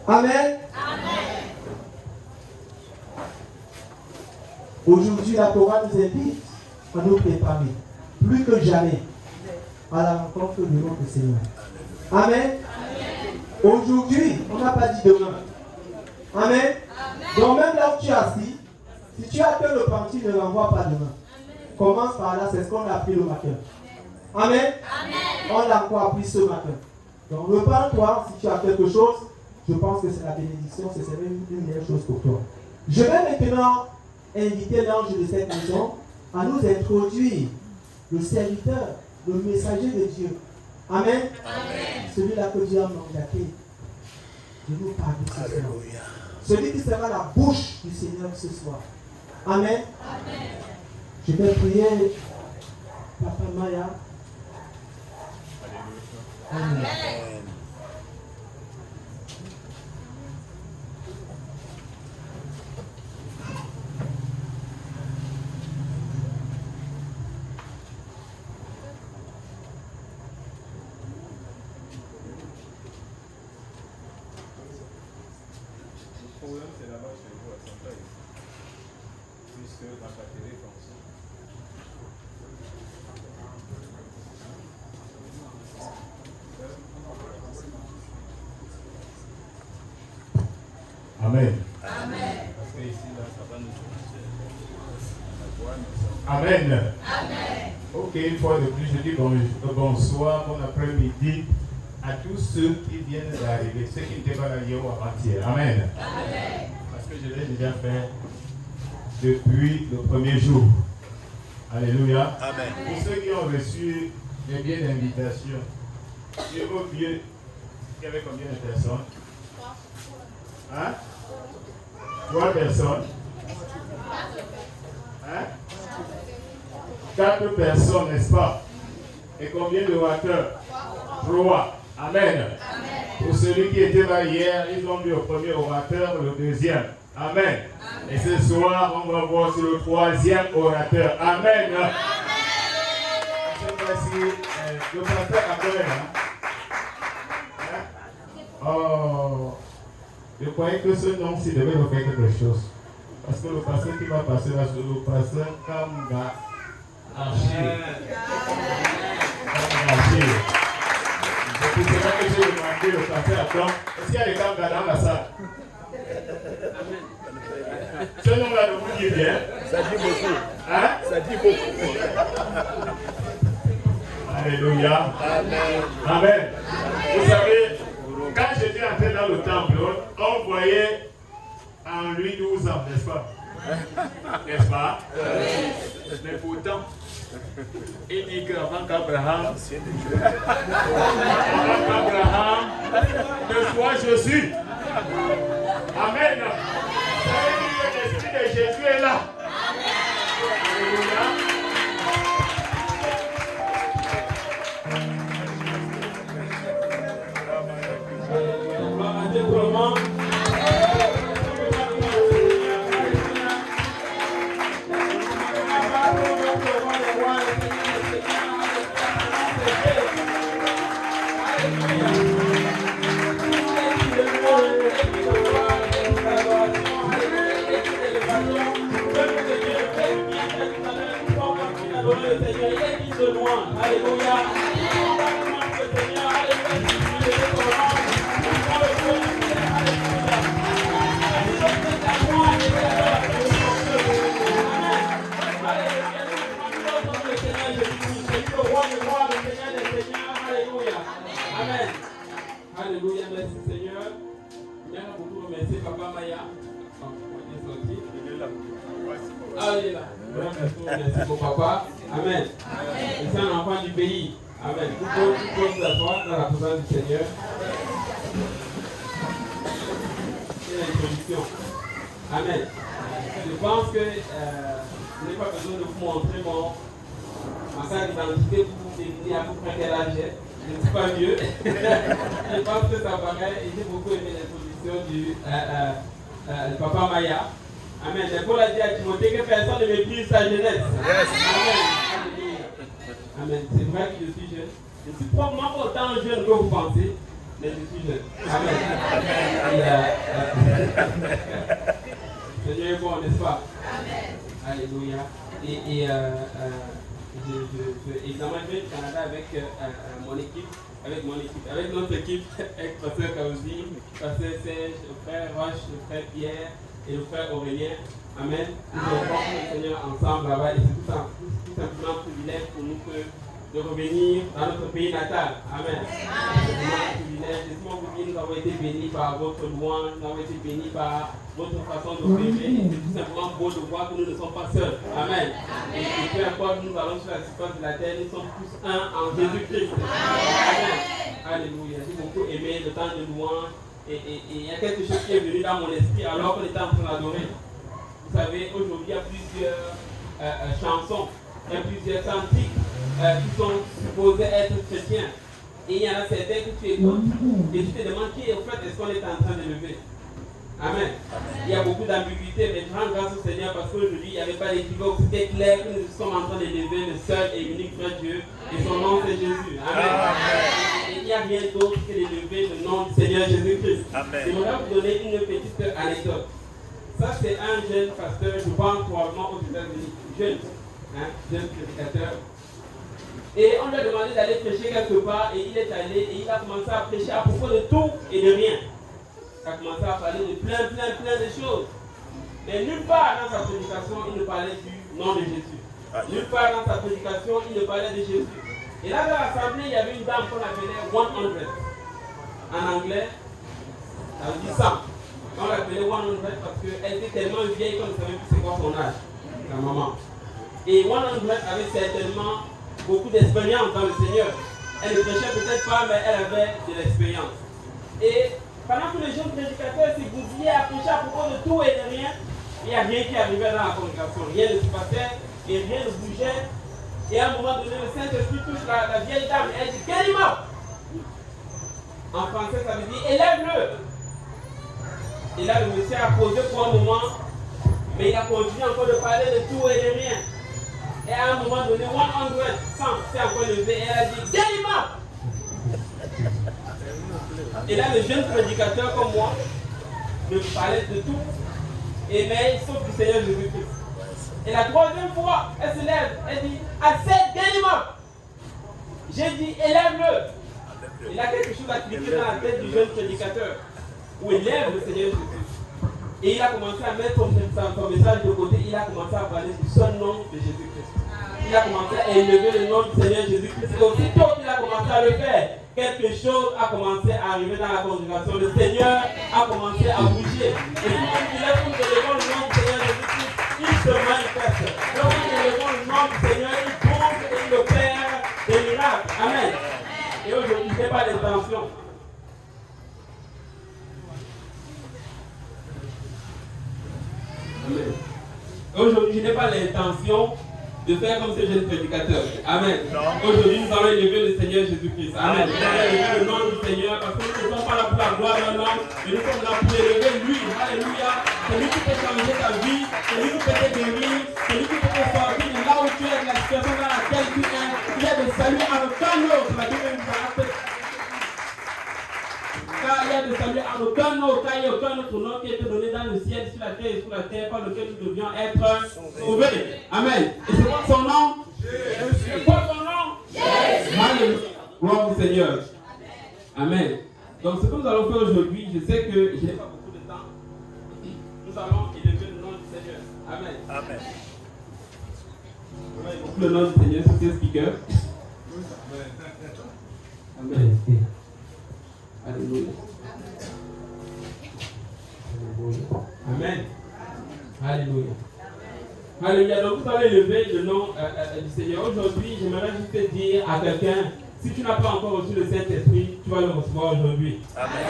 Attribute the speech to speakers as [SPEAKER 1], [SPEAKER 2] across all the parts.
[SPEAKER 1] Amen. Aujourd'hui, la Torah nous invite à nous préparer, plus que jamais, à la rencontre de notre Seigneur. Amen. Aujourd'hui, on n'a pas dit demain. Amen. Donc même là où tu es assis, si tu as que le pentis, ne l'envoie pas demain. Commence par là, c'est ce qu'on a appris le matin. Amen. On l'a encore appris ce matin. Donc repends-toi, si tu as quelque chose, je pense que c'est la bénédiction, c'est même une meilleure chose pour toi. Je vais maintenant inviter l'ange de cette maison à nous introduire le serviteur, le messager de Dieu. Amen. Celui-là que Dieu a mandaté de nous parler ce soir. Celui qui sera la bouche du Seigneur ce soir. Amen. Je vais prier Papa Maya. Amen.
[SPEAKER 2] C'est là-bas chez vous à Santa ici. Puisque ma batterie fonctionne.
[SPEAKER 3] Amen.
[SPEAKER 2] Parce que ici, là, ça va nous commencer.
[SPEAKER 3] Amen. Ok, une fois de plus, je dis bonsoir, bon après-midi à tous ceux qui viennent d'arriver, ceux qui n'étaient pas là hier ou avant-hier. Amen. Parce que je l'ai déjà fait depuis le premier jour. Alléluia. Pour ceux qui ont reçu des billets d'invitation, sur vos billets, il y avait combien de personnes? Hein? 3 personnes? Hein? 4 personnes, n'est-ce pas? Et combien de orateurs? 3. Amen. Pour celui qui était là hier, ils ont vu le premier orateur, le deuxième. Amen. Et ce soir, on va voir sur le 3e orateur. Amen. Cette fois-ci, le pasteur Abel. Oh, je croyais que ce nom-ci devait nous faire quelque chose. Parce que le pasteur qui va passer là, c'est le pasteur Kamga Archie. C'est pour cela que j'ai demandé le pasteur à Tom. Est-ce qu'il y a des Kamga dans la salle? Ce nom-là ne vous dit bien?
[SPEAKER 2] Ça dit beaucoup.
[SPEAKER 3] Hein?
[SPEAKER 2] Ça dit beaucoup.
[SPEAKER 3] Alléluia. Amen. Vous savez, quand j'étais entré dans le temple, on voyait en lui 12 ans, n'est-ce pas? N'est-ce pas? Mais pourtant, il dit qu'avant qu'Abraham ne soit Jésus. Amen. Ça veut dire que l'esprit de Jésus est là. Alléluia.
[SPEAKER 4] Alléluia, merci Seigneur. Merci beaucoup, remercier Papa Maya. Ah, il est là. Merci pour papa. Amen. C'est un enfant du pays. Amen. Tout le monde s'asseoir dans la présence du Seigneur. C'est l'introduction. Amen. Je pense que je n'ai pas besoin de vous montrer ma carte d'identité pour vous définir à peu près quel âge j'ai. Je ne suis pas vieux. Je pense que ça paraît et j'ai beaucoup aimé l'introduction du Papa Maya. Amen. Mais Paul a dit à Timothée que personne ne méprise sa jeunesse. Yes. Amen. Amen. C'est vrai que je suis jeune. Je ne suis probablement pas autant jeune que vous pensez. mais je suis jeune. Amen. Seigneur est bon, n'est-ce pas? Alléluia. Évidemment, je vais au Canada avec avec notre équipe, avec Pasteur Kaouzi, Pasteur Serge, le frère Roche, le frère Pierre et le frère Aurélien. Amen. Nous allons voir le Seigneur ensemble là-bas et c'est tout simplement un privilège pour nous de revenir dans notre pays natal. Amen. C'est vraiment un privilège. Laissez-moi vous dire, nous avons été bénis par votre louange, nous avons été bénis par votre façon de vivre. C'est tout simplement beau de voir que nous ne sommes pas seuls. Amen. Et peu importe, nous allons sur la surface de la terre, nous sommes tous un en Jésus-Christ. Amen. Alléluia. J'ai beaucoup aimé le temps de louange. Et il y a quelque chose qui est venu dans mon esprit alors qu'on était en train d'adorer. Vous savez, aujourd'hui, il y a plusieurs chansons, il y a plusieurs cantiques qui sont supposés être chrétiens. Et il y en a certains que tu écoutes et tu te demandes qui au fait est-ce qu'on est en train de lever. Amen. Il y a beaucoup d'ambiguïté, mais je rends grâce au Seigneur parce qu'aujourd'hui, il n'y avait pas d'équivoque. C'était clair que nous sommes en train de lever le seul et unique vrai Dieu. Et son nom, c'est Jésus. Amen. Et il n'y a rien d'autre que de lever le nom du Seigneur Jésus-Christ. Je voudrais vous donner une petite anecdote. Ça, c'est un jeune pasteur, je pense probablement aux États-Unis. Jeune prédicateur. Et on lui a demandé d'aller prêcher quelque part et il est allé et il a commencé à prêcher à propos de tout et de rien. Il a commencé à parler de plein de choses. Mais nulle part dans sa prédication, il ne parlait du nom de Jésus. Nulle part dans sa prédication, il ne parlait de Jésus. Et là, dans l'assemblée, il y avait une dame qu'on appelait 100. En anglais, ça veut dire 100. On l'appelait 100 parce qu'elle était tellement vieille qu'on ne savait plus c'est quoi son âge, la maman. Et 100 avait certainement beaucoup d'expérience dans le Seigneur. Elle ne prêchait peut-être pas, mais elle avait de l'expérience. Et pendant que les jeunes prédicateurs se bousillaient à prêcher à propos de tout et de rien, il n'y a rien qui arrivait dans la congrégation. Rien ne se passait et rien ne bougeait. Et à un moment donné, le Saint-Esprit touche la vieille dame et elle dit « Guéris-moi !» En français, ça veut dire « Élève-le !» Et là, le monsieur a posé pour un moment, mais il a continué encore de parler de tout et de rien. Et à un moment donné, 100 s'est encore levé et elle a dit « Guéris-moi !» Et là, le jeune prédicateur comme moi me parlait de tout, et mais sauf du Seigneur Jésus-Christ. Et la troisième fois, elle se lève, elle dit « Assez, guéris-moi !» J'ai dit « Élève-le !» Il y a quelque chose à cliquer dans la tête du jeune prédicateur, où il lève le Seigneur Jésus. Et il a commencé à mettre son message de côté, il a commencé à parler du seul nom de Jésus-Christ. Il a commencé à élever le nom du Seigneur Jésus-Christ. Et aussitôt qu'il a commencé à le faire, quelque chose a commencé à arriver dans la congrégation. Le Seigneur a commencé à bouger. Et si nous élevons le nom du Seigneur Jésus-Christ, il se manifeste. Donc nous élevons le nom du Seigneur, il bouge et il opère des miracles. Amen. Et aujourd'hui, ce n'est pas l'intention. Amen. Aujourd'hui, je n'ai pas l'intention de faire comme ce jeune prédicateur. Amen. Aujourd'hui, nous allons élever le Seigneur Jésus-Christ. Amen. Nous allons élever le nom du Seigneur parce que nous ne sommes pas là pour la gloire d'un homme, mais nous sommes là pour élever lui. Alléluia. C'est lui qui peut changer ta vie, c'est lui qui peut te guérir, c'est lui qui peut te sortir de là où tu es, de la situation dans laquelle tu es. Il y a des saluts en aucun autre. La Bible nous a rappelé. Car il y a des saluts en aucun autre, car il n'y a aucun autre nom qui a été donné dans le ciel, sur la terre et sous la terre, par lequel nous devions être sauvés. Amen. Et c'est quoi son nom? C'est quoi son nom? Alléluia. Gloire au Seigneur. Amen. Donc ce que nous allons faire aujourd'hui, je sais que je n'ai pas beaucoup de temps. Nous allons élever le nom du Seigneur. Amen.
[SPEAKER 5] Amen.
[SPEAKER 4] On va évoquer le nom du Seigneur sur ces speakers. Amen. Alléluia. Amen. Alléluia. Alléluia. Donc vous allez élever le nom du Seigneur. Aujourd'hui, j'aimerais juste te dire à quelqu'un, si tu n'as pas encore reçu le Saint-Esprit, tu vas le recevoir aujourd'hui.
[SPEAKER 5] Amen.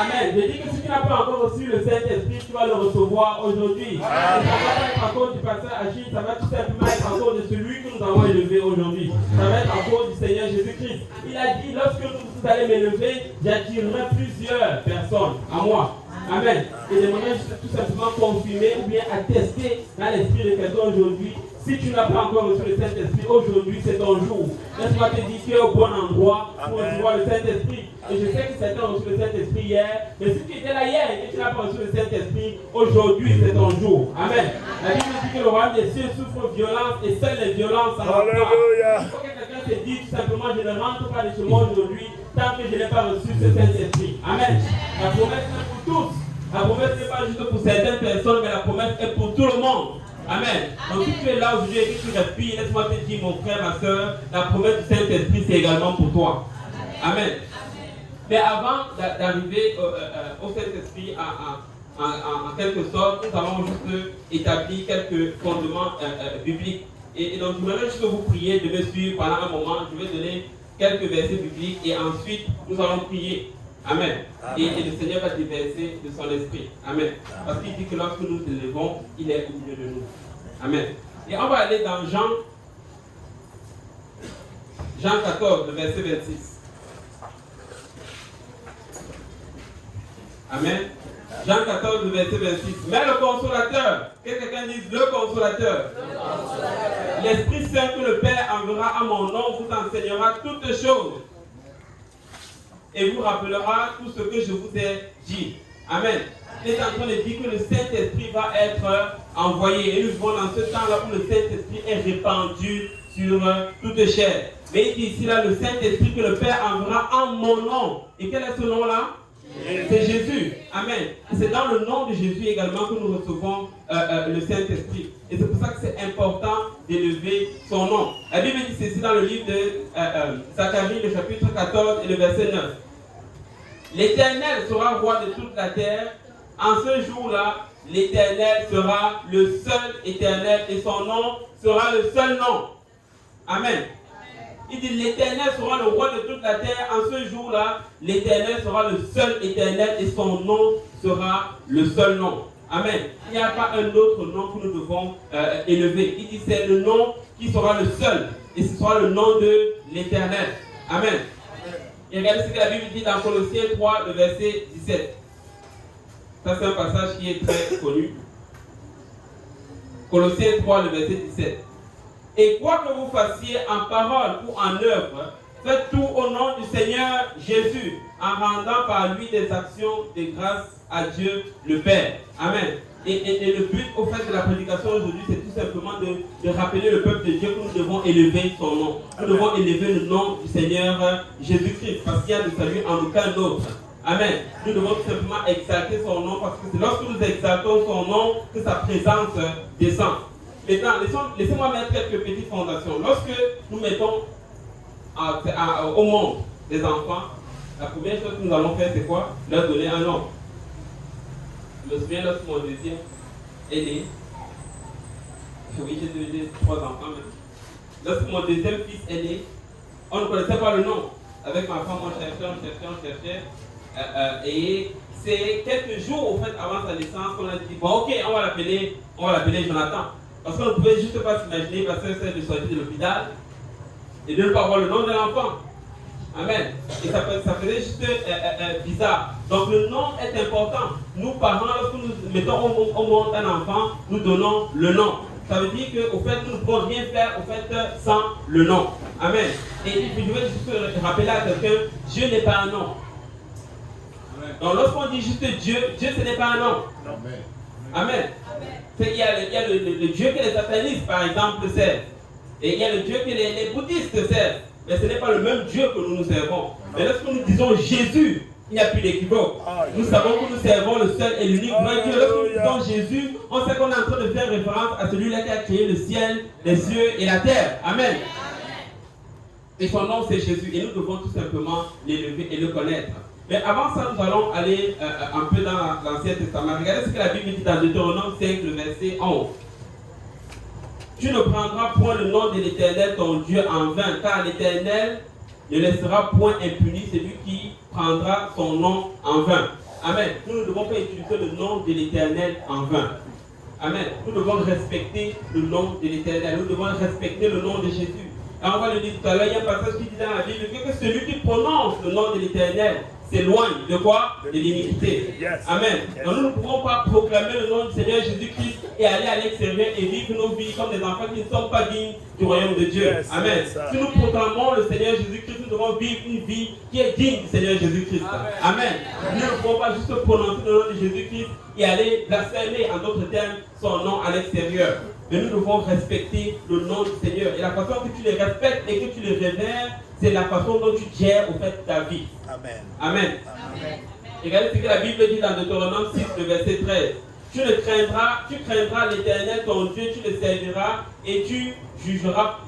[SPEAKER 4] Amen. Je dis que si tu n'as pas encore reçu le Saint-Esprit, tu vas le recevoir aujourd'hui. Ça va pas être à cause du pasteur Achille, ça va tout simplement être à cause de celui que nous avons élevé aujourd'hui. Ça va être à cause du Seigneur Jésus-Christ. Il a dit, lorsque vous allez m'élever, j'attirerai plusieurs personnes à moi. Amen. Et j'aimerais tout simplement confirmer ou bien attester dans l'esprit de quelqu'un aujourd'hui Si tu n'as pas encore reçu le Saint-Esprit, aujourd'hui c'est ton jour. Laisse-moi te dire que tu es au bon endroit pour recevoir le Saint-Esprit. Et je sais que certains ont reçu le Saint-Esprit hier, mais si tu étais là hier et que tu n'as pas reçu le Saint-Esprit, aujourd'hui c'est ton jour. Amen. La Bible dit que le royaume des cieux souffre violence et seules les violences s'en rentrent. Il faut que quelqu'un se dise tout simplement, je ne rentre pas de chez moi aujourd'hui tant que je n'ai pas reçu ce Saint-Esprit. Amen. La promesse est pour tous. La promesse n'est pas juste pour certaines personnes, mais la promesse est pour tout le monde. Amen. Donc si tu es là aujourd'hui et que tu respires, laisse-moi te dire, mon frère, ma soeur, la promesse du Saint-Esprit, c'est également pour toi. Amen. Mais avant d'arriver au Saint-Esprit, en quelque sorte, nous allons juste établir quelques fondements bibliques. Et donc, je voudrais juste que vous priez de me suivre pendant un moment. Je vais donner quelques versets bibliques et ensuite, nous allons prier. Amen. Et le Seigneur va déverser de son esprit. Amen. Parce qu'il dit que lorsque nous nous élevons, il est au milieu de nous. Amen. Et on va aller dans Jean 14, le verset 26. Amen. Jean 14, le verset 26. Mais le consolateur, que quelqu'un dise le consolateur. L'Esprit Saint que le Père enverra à mon nom vous enseignera toutes choses et vous rappellera tout ce que je vous ai dit. Amen. Il est en train de dire que le Saint-Esprit va être envoyé. Et nous vivons dans ce temps-là où le Saint-Esprit est répandu sur toute chair. Mais il dit ici là, le Saint-Esprit que le Père enverra en mon nom. Et quel est ce nom-là? C'est Jésus. Amen. C'est dans le nom de Jésus également que nous recevons le Saint-Esprit. Et c'est pour ça que c'est important d'élever son nom. La Bible dit ceci dans le livre de Zacharie, le chapitre 14 et le verset 9. L'Éternel sera roi de toute la terre. En ce jour-là, l'Éternel sera le seul Éternel et son nom sera le seul nom. Amen. Il dit l'Éternel sera le roi de toute la terre. En ce jour-là, l'Éternel sera le seul Éternel et son nom sera le seul nom. Amen. Il n'y a pas un autre nom que nous devons élever. Il dit c'est le nom qui sera le seul et ce sera le nom de l'Éternel. Amen. Et regardez ce que la Bible dit dans Colossiens 3, le verset 17. Ça, c'est un passage qui est très connu. Colossiens 3, le verset 17. Et quoi que vous fassiez en parole ou en œuvre, faites tout au nom du Seigneur Jésus, en rendant par lui des actions de grâce à Dieu le Père. Amen. Et le but au fait de la prédication aujourd'hui, c'est tout simplement de rappeler le peuple de Dieu que nous devons élever son nom. Nous devons élever le nom du Seigneur Jésus-Christ, parce qu'il y a de salut en aucun autre. Amen. Nous devons tout simplement exalter son nom, parce que c'est lorsque nous exaltons son nom que sa présence descend. Maintenant, laissez-moi mettre quelques petites fondations. Lorsque nous mettons au monde des enfants, la première chose que nous allons faire, c'est quoi? Leur donner un nom. Je me souviens lorsque mon deuxième est né. Oui, j'ai 3 enfants maintenant. Lorsque mon deuxième fils est né, on ne connaissait pas le nom. Avec ma femme, on cherchait. Et c'est quelques jours au fait avant sa naissance qu'on a dit bon ok, on va l'appeler Jonathan. Parce qu'on ne pouvait juste pas s'imaginer parce que c'est de sortir de l'hôpital et de ne pas avoir le nom de l'enfant. Amen. Et ça faisait juste bizarre. Donc le nom est important. Nous, parents, lorsque nous mettons au monde un enfant, nous donnons le nom. Ça veut dire qu'au fait, nous ne pouvons rien faire au fait, sans le nom. Amen. Et je vais juste rappeler à quelqu'un, Dieu n'est pas un nom. Donc lorsqu'on dit juste Dieu, Dieu ce n'est pas un nom. Amen. Amen. Il y a le Dieu que les satanistes, par exemple, servent. Et il y a le Dieu que les bouddhistes servent. Mais ce n'est pas le même Dieu que nous servons. Mais lorsque nous disons Jésus, il n'y a plus d'équivoque. Nous savons que nous servons le seul et l'unique vrai Dieu. Lorsque nous disons Jésus, on sait qu'on est en train de faire référence à celui-là qui a créé le ciel, les cieux et la terre. Amen. Et son nom c'est Jésus. Et nous devons tout simplement l'élever et le connaître. Mais avant ça, nous allons aller un peu dans l'Ancien Testament. Regardez ce que la Bible dit dans Deutéronome 5, le verset 11. Tu ne prendras point le nom de l'Éternel, ton Dieu, en vain, car l'Éternel ne laissera point impuni celui qui prendra son nom en vain. Amen. Nous ne devons pas utiliser le nom de l'Éternel en vain. Amen. Nous devons respecter le nom de l'Éternel. Nous devons respecter le nom de Jésus. Et on va le dire tout à l'heure, il y a un passage qui dit dans la Bible que celui qui prononce le nom de l'Éternel, s'éloigne de quoi? De l'iniquité. Amen. Donc nous ne pouvons pas proclamer le nom du Seigneur Jésus-Christ et aller à l'extérieur et vivre nos vies comme des enfants qui ne sont pas dignes du royaume de Dieu. Amen. Si nous proclamons le Seigneur Jésus-Christ, nous devons vivre une vie qui est digne du Seigneur Jésus-Christ. Amen. Nous ne pouvons pas juste prononcer le nom de Jésus-Christ et aller blasphémer, en d'autres termes, son nom à l'extérieur. Mais nous devons respecter le nom du Seigneur. Et la façon que tu les respectes et que tu les révères, c'est la façon dont tu gères au fait ta vie. Amen. Amen. Regardez ce que la Bible dit dans Deutéronome 6, le verset 13. Tu craindras l'Éternel, ton Dieu, tu le serviras et tu jureras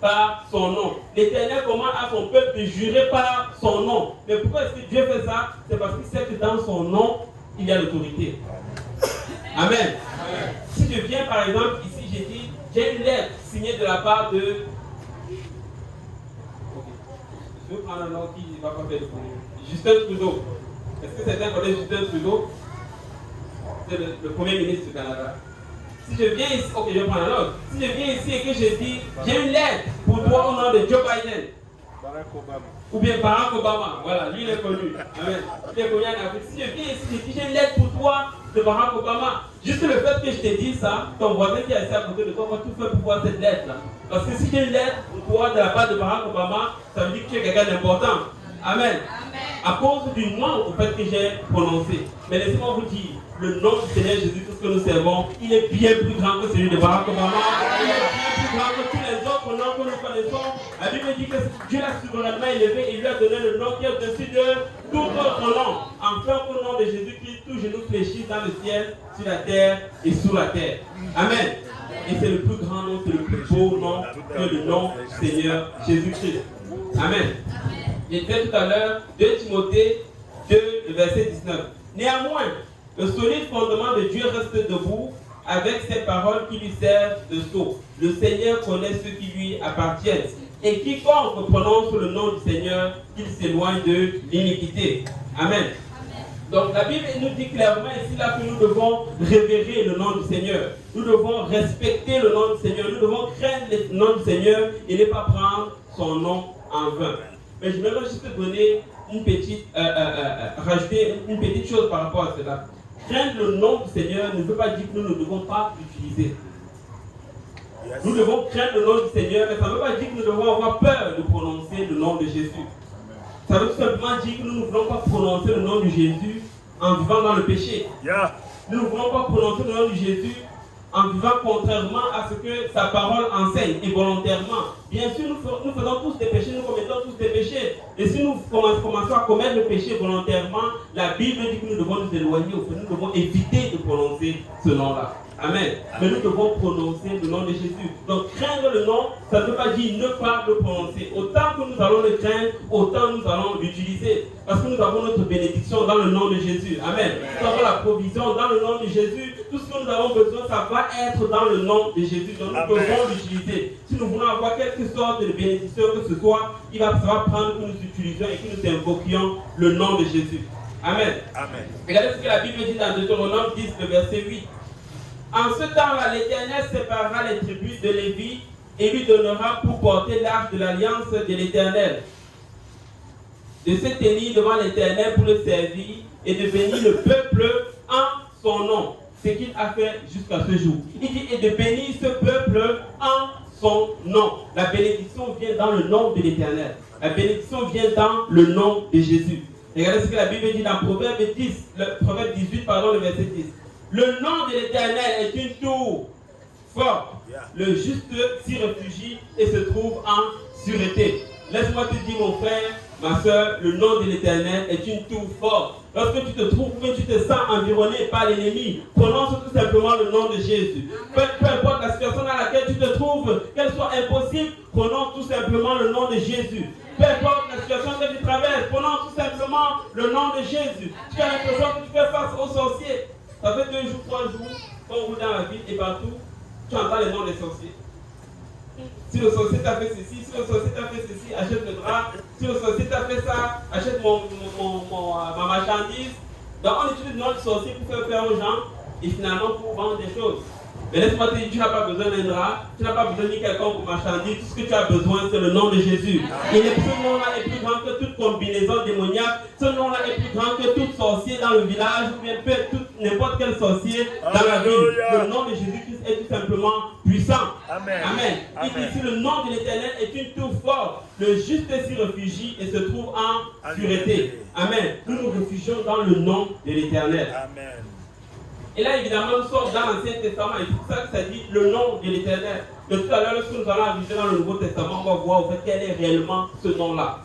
[SPEAKER 4] par son nom. L'Éternel commande à son peuple de jurer par son nom. Mais pourquoi est-ce que Dieu fait ça? C'est parce qu'il sait que dans son nom, il y a l'autorité. Amen. Si je viens par exemple ici, j'ai dit, j'ai une lettre signée de la part de... Je vais prendre un nom qui ne va pas faire de problème. Justin Trudeau. Est-ce que certains connaissent Justin Trudeau? C'est le premier ministre du Canada. Si je viens ici, ok, je vais prendre un autre. Si je viens ici et que je dis, j'ai une lettre pour toi au nom de Joe Biden.
[SPEAKER 2] Barack Obama.
[SPEAKER 4] Ou bien Barack Obama. Voilà, lui il est connu. Amen. Il est connu en Afrique. Si je viens ici et je dis, j'ai une lettre pour toi de Barack Obama. Juste le fait que je t'ai dit ça, ton voisin qui est assis à côté de toi va tout faire pour voir cette lettre-là. Parce que si j'ai une lettre pour toi de la part de Barack Obama, ça veut dire que tu es quelqu'un d'important. Amen. À cause du nom au fait que j'ai prononcé. Mais laissez-moi vous dire, le nom du Seigneur Jésus-Christ que nous servons, il est bien plus grand que celui de Barack Obama. Il est bien plus grand que tous les autres noms que nous connaissons. La Bible dit que Dieu l'a souverainement élevé et lui a donné le nom qui est au-dessus de tout autre nom. Enfin, au nom de Jésus-Christ, tous genoux fléchissent dans le ciel, sur la terre et sous la terre. Amen. Et c'est le plus grand nom, c'est le plus beau nom que le nom du Seigneur Jésus-Christ. Amen. J'ai dit tout à l'heure, 2 Timothée 2, le verset 19. Néanmoins, le solide fondement de Dieu reste debout avec ces paroles qui lui servent de sceau. Le Seigneur connaît ceux qui lui appartiennent. Et quiconque prononce le nom du Seigneur, qu'il s'éloigne de l'iniquité. Amen. Donc la Bible nous dit clairement ici là que nous devons révérer le nom du Seigneur. Nous devons respecter le nom du Seigneur. Nous devons craindre le nom du Seigneur et ne pas prendre son nom en vain. Mais je voudrais juste donner rajouter une petite chose par rapport à cela. Craindre le nom du Seigneur ne veut pas dire que nous ne devons pas l'utiliser. Nous devons craindre le nom du Seigneur, mais ça ne veut pas dire que nous devons avoir peur de prononcer le nom de Jésus. Ça veut tout simplement dire que nous ne voulons pas prononcer le nom de Jésus en vivant dans le péché. Nous ne voulons pas prononcer le nom de Jésus en vivant contrairement à ce que sa parole enseigne et volontairement. Bien sûr, nous faisons tous des péchés, nous commettons tous des péchés. Et si nous commençons à commettre le péché volontairement, la Bible dit que nous devons nous éloigner, nous devons éviter de prononcer ce nom-là. Amen. Mais nous devons prononcer le nom de Jésus. Donc craindre le nom, ça ne veut pas dire ne pas le prononcer. Autant que nous allons le craindre, autant nous allons l'utiliser. Parce que nous avons notre bénédiction dans le nom de Jésus. Amen. Nous avons la provision dans le nom de Jésus. Tout ce que nous avons besoin, ça va être dans le nom de Jésus. Donc nous devons l'utiliser. Si nous voulons avoir quelque sorte de bénédiction que ce soit, ça va prendre que nous utilisions et que nous invoquions le nom de Jésus. Amen. Amen. Regardez ce que la Bible dit dans Deutéronome 10, le verset 8. En ce temps-là, l'Éternel séparera les tribus de Lévi et lui donnera pour porter l'arche de l'alliance de l'Éternel, de se tenir devant l'Éternel pour le servir et de bénir le peuple en son nom. Ce qu'il a fait jusqu'à ce jour. Il dit et de bénir ce peuple en son nom. La bénédiction vient dans le nom de l'Éternel. La bénédiction vient dans le nom de Jésus. Regardez ce que la Bible dit dans Proverbe 18, le verset 10. Le nom de l'Éternel est une tour forte. Le juste s'y réfugie et se trouve en sûreté. Laisse-moi te dire, mon frère, ma soeur, le nom de l'Éternel est une tour forte. Lorsque tu te trouves ou tu te sens environné par l'ennemi, prononce tout simplement le nom de Jésus. Peu importe la situation dans laquelle tu te trouves, qu'elle soit impossible, prononce tout simplement le nom de Jésus. Peu importe la situation que tu traverses, prononce tout simplement le nom de Jésus. Tu as l'impression que tu fais face aux sorciers. Ça fait 2 jours, 3 jours, quand on roule dans la ville et partout, tu entends les noms des sorciers. Si le sorcier t'a fait ceci, si le sorcier t'a fait ceci, achète le drap. Si le sorcier t'a fait ça, achète ma marchandise. Donc on utilise le nom du sorcier pour faire peur aux gens et finalement pour vendre des choses. Mais laisse-moi te dire, tu n'as pas besoin d'un drap, tu n'as pas besoin de quelqu'un pour marchandiser. Tout ce que tu as besoin, c'est le nom de Jésus. Et ce nom-là est plus grand que toute combinaison déclinaison démoniaque. Ce nom-là est plus grand que tout sorcier dans le village ou bien n'importe quel sorcier dans la ville. Le nom de Jésus-Christ est tout simplement puissant.
[SPEAKER 5] Amen.
[SPEAKER 4] Amen. Il dit ici, le nom de l'Éternel est une tour forte. Le juste s'y réfugie et se trouve en sûreté. Amen. Nous nous réfugions dans le nom de l'Éternel.
[SPEAKER 5] Amen.
[SPEAKER 4] Et là, évidemment, nous sommes dans l'Ancien Testament et c'est pour ça que ça dit le nom de l'Éternel. Mais tout à l'heure, lorsque nous allons visiter dans le Nouveau Testament, on va voir au fait quel est réellement ce nom-là.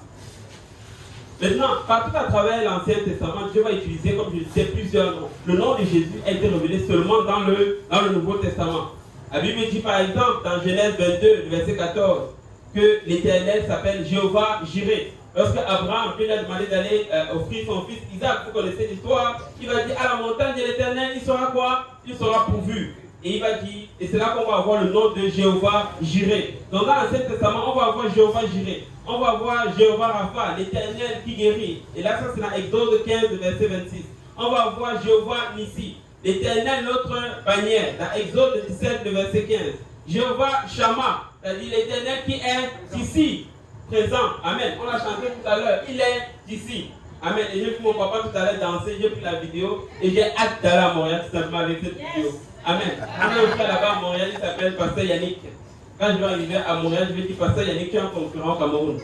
[SPEAKER 4] Maintenant, partout à travers l'Ancien Testament, Dieu va utiliser, comme je disais, plusieurs noms. Le nom de Jésus a été révélé seulement dans le Nouveau Testament. La Bible dit par exemple dans Genèse 22, verset 14, que l'Éternel s'appelle Jéhovah Jireh. Lorsque Abraham lui a demandé d'aller offrir son fils Isaac, vous connaissez l'histoire, il va dire à la montagne de l'Éternel, il sera quoi? Il sera pourvu. Et il va dire, et c'est là qu'on va avoir le nom de Jéhovah Jireh. Donc dans l'Ancien Testament, on va avoir Jéhovah Jireh. On va voir Jéhovah Rapha, l'Éternel qui guérit. Et là, ça c'est dans Exode 15, verset 26. On va voir Jéhovah Nissi, l'Éternel notre bannière, dans Exode 17, verset 15. Jéhovah Shammah, c'est-à-dire l'Éternel qui est ici, présent. Amen. On l'a chanté tout à l'heure. Il est ici. Amen. Et j'ai vu mon papa tout à l'heure danser, j'ai pris la vidéo et j'ai hâte d'aller à Montréal tout simplement avec cette vidéo. Amen. On a un frère là-bas à Montréal, il s'appelle Pasteur Yannick. Quand je vais arriver à Montréal, je vais dire Pasteur Yannick, tu es un concurrent au Cameroun.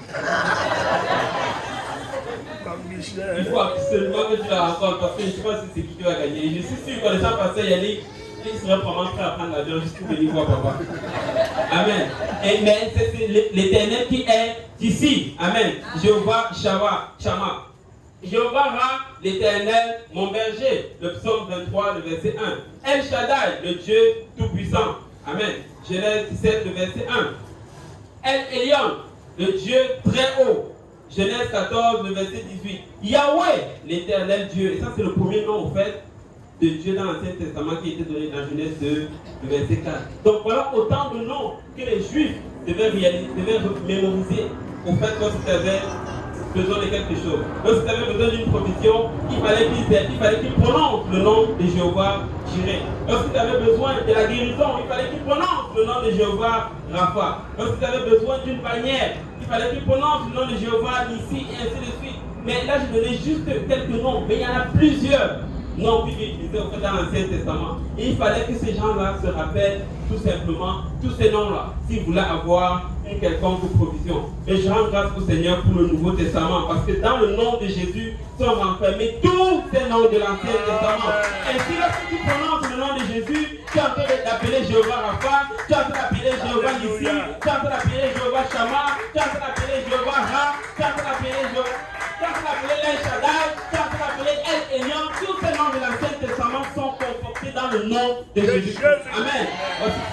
[SPEAKER 4] Il faut absolument que tu la rencontres parce que je ne sais pas si c'est qui va gagner. Je suis sûr, connaissant Pasteur Yannick, il serait vraiment prêt à prendre l'avion juste pour venir voir papa. Amen. Mais c'est l'Éternel qui est ici. Amen. Jéhovah Shammah. Jéhovah Ra, l'Éternel, mon berger. Le psaume 23, le verset 1. El Shaddai, le Dieu Tout-Puissant. Amen. Genèse 17, le verset 1. El Elyon, le Dieu très haut. Genèse 14, le verset 18. Yahweh, l'Éternel Dieu. Et ça, c'est le premier nom, en fait, de Dieu dans l'Ancien Testament qui a été donné dans Genèse 2, le verset 4. Donc voilà autant de noms que les Juifs devaient mémoriser au fait lorsqu'ils avaient besoin de quelque chose. Lorsqu'ils avaient besoin d'une provision, il fallait qu'ils prononcent le nom de Jéhovah Jireh. Lorsqu'ils avaient besoin de la guérison, il fallait qu'ils prononcent le nom de Jéhovah Rapha. Lorsqu'ils avaient besoin d'une bannière, il fallait qu'ils prononcent le nom de Jéhovah Nissi et ainsi de suite. Mais là, je donnais juste quelques noms, mais il y en a plusieurs. Non, puis utilisé au fait dans l'Ancien Testament. Et il fallait que ces gens-là se rappellent tout simplement tous ces noms-là, s'ils voulaient avoir une quelconque provision. Et je rends grâce au Seigneur pour le Nouveau Testament, parce que dans le nom de Jésus sont renfermés tous ces noms de l'Ancien Testament. Et si lorsque tu prononces le nom de Jésus, tu es en train d'appeler Jéhovah Rapha, tu es en train d'appeler Jéhovah Nissi, tu es en train d'appeler Jéhovah Shammah, tu es en train d'appeler Jéhovah Ra, tu es en train d'appeler Jéhovah. Tu as appelé El Shaddai, tu as appelé El Elyon, tous ces noms de l'Ancien Testament sont comportés dans le nom de Jésus. Amen.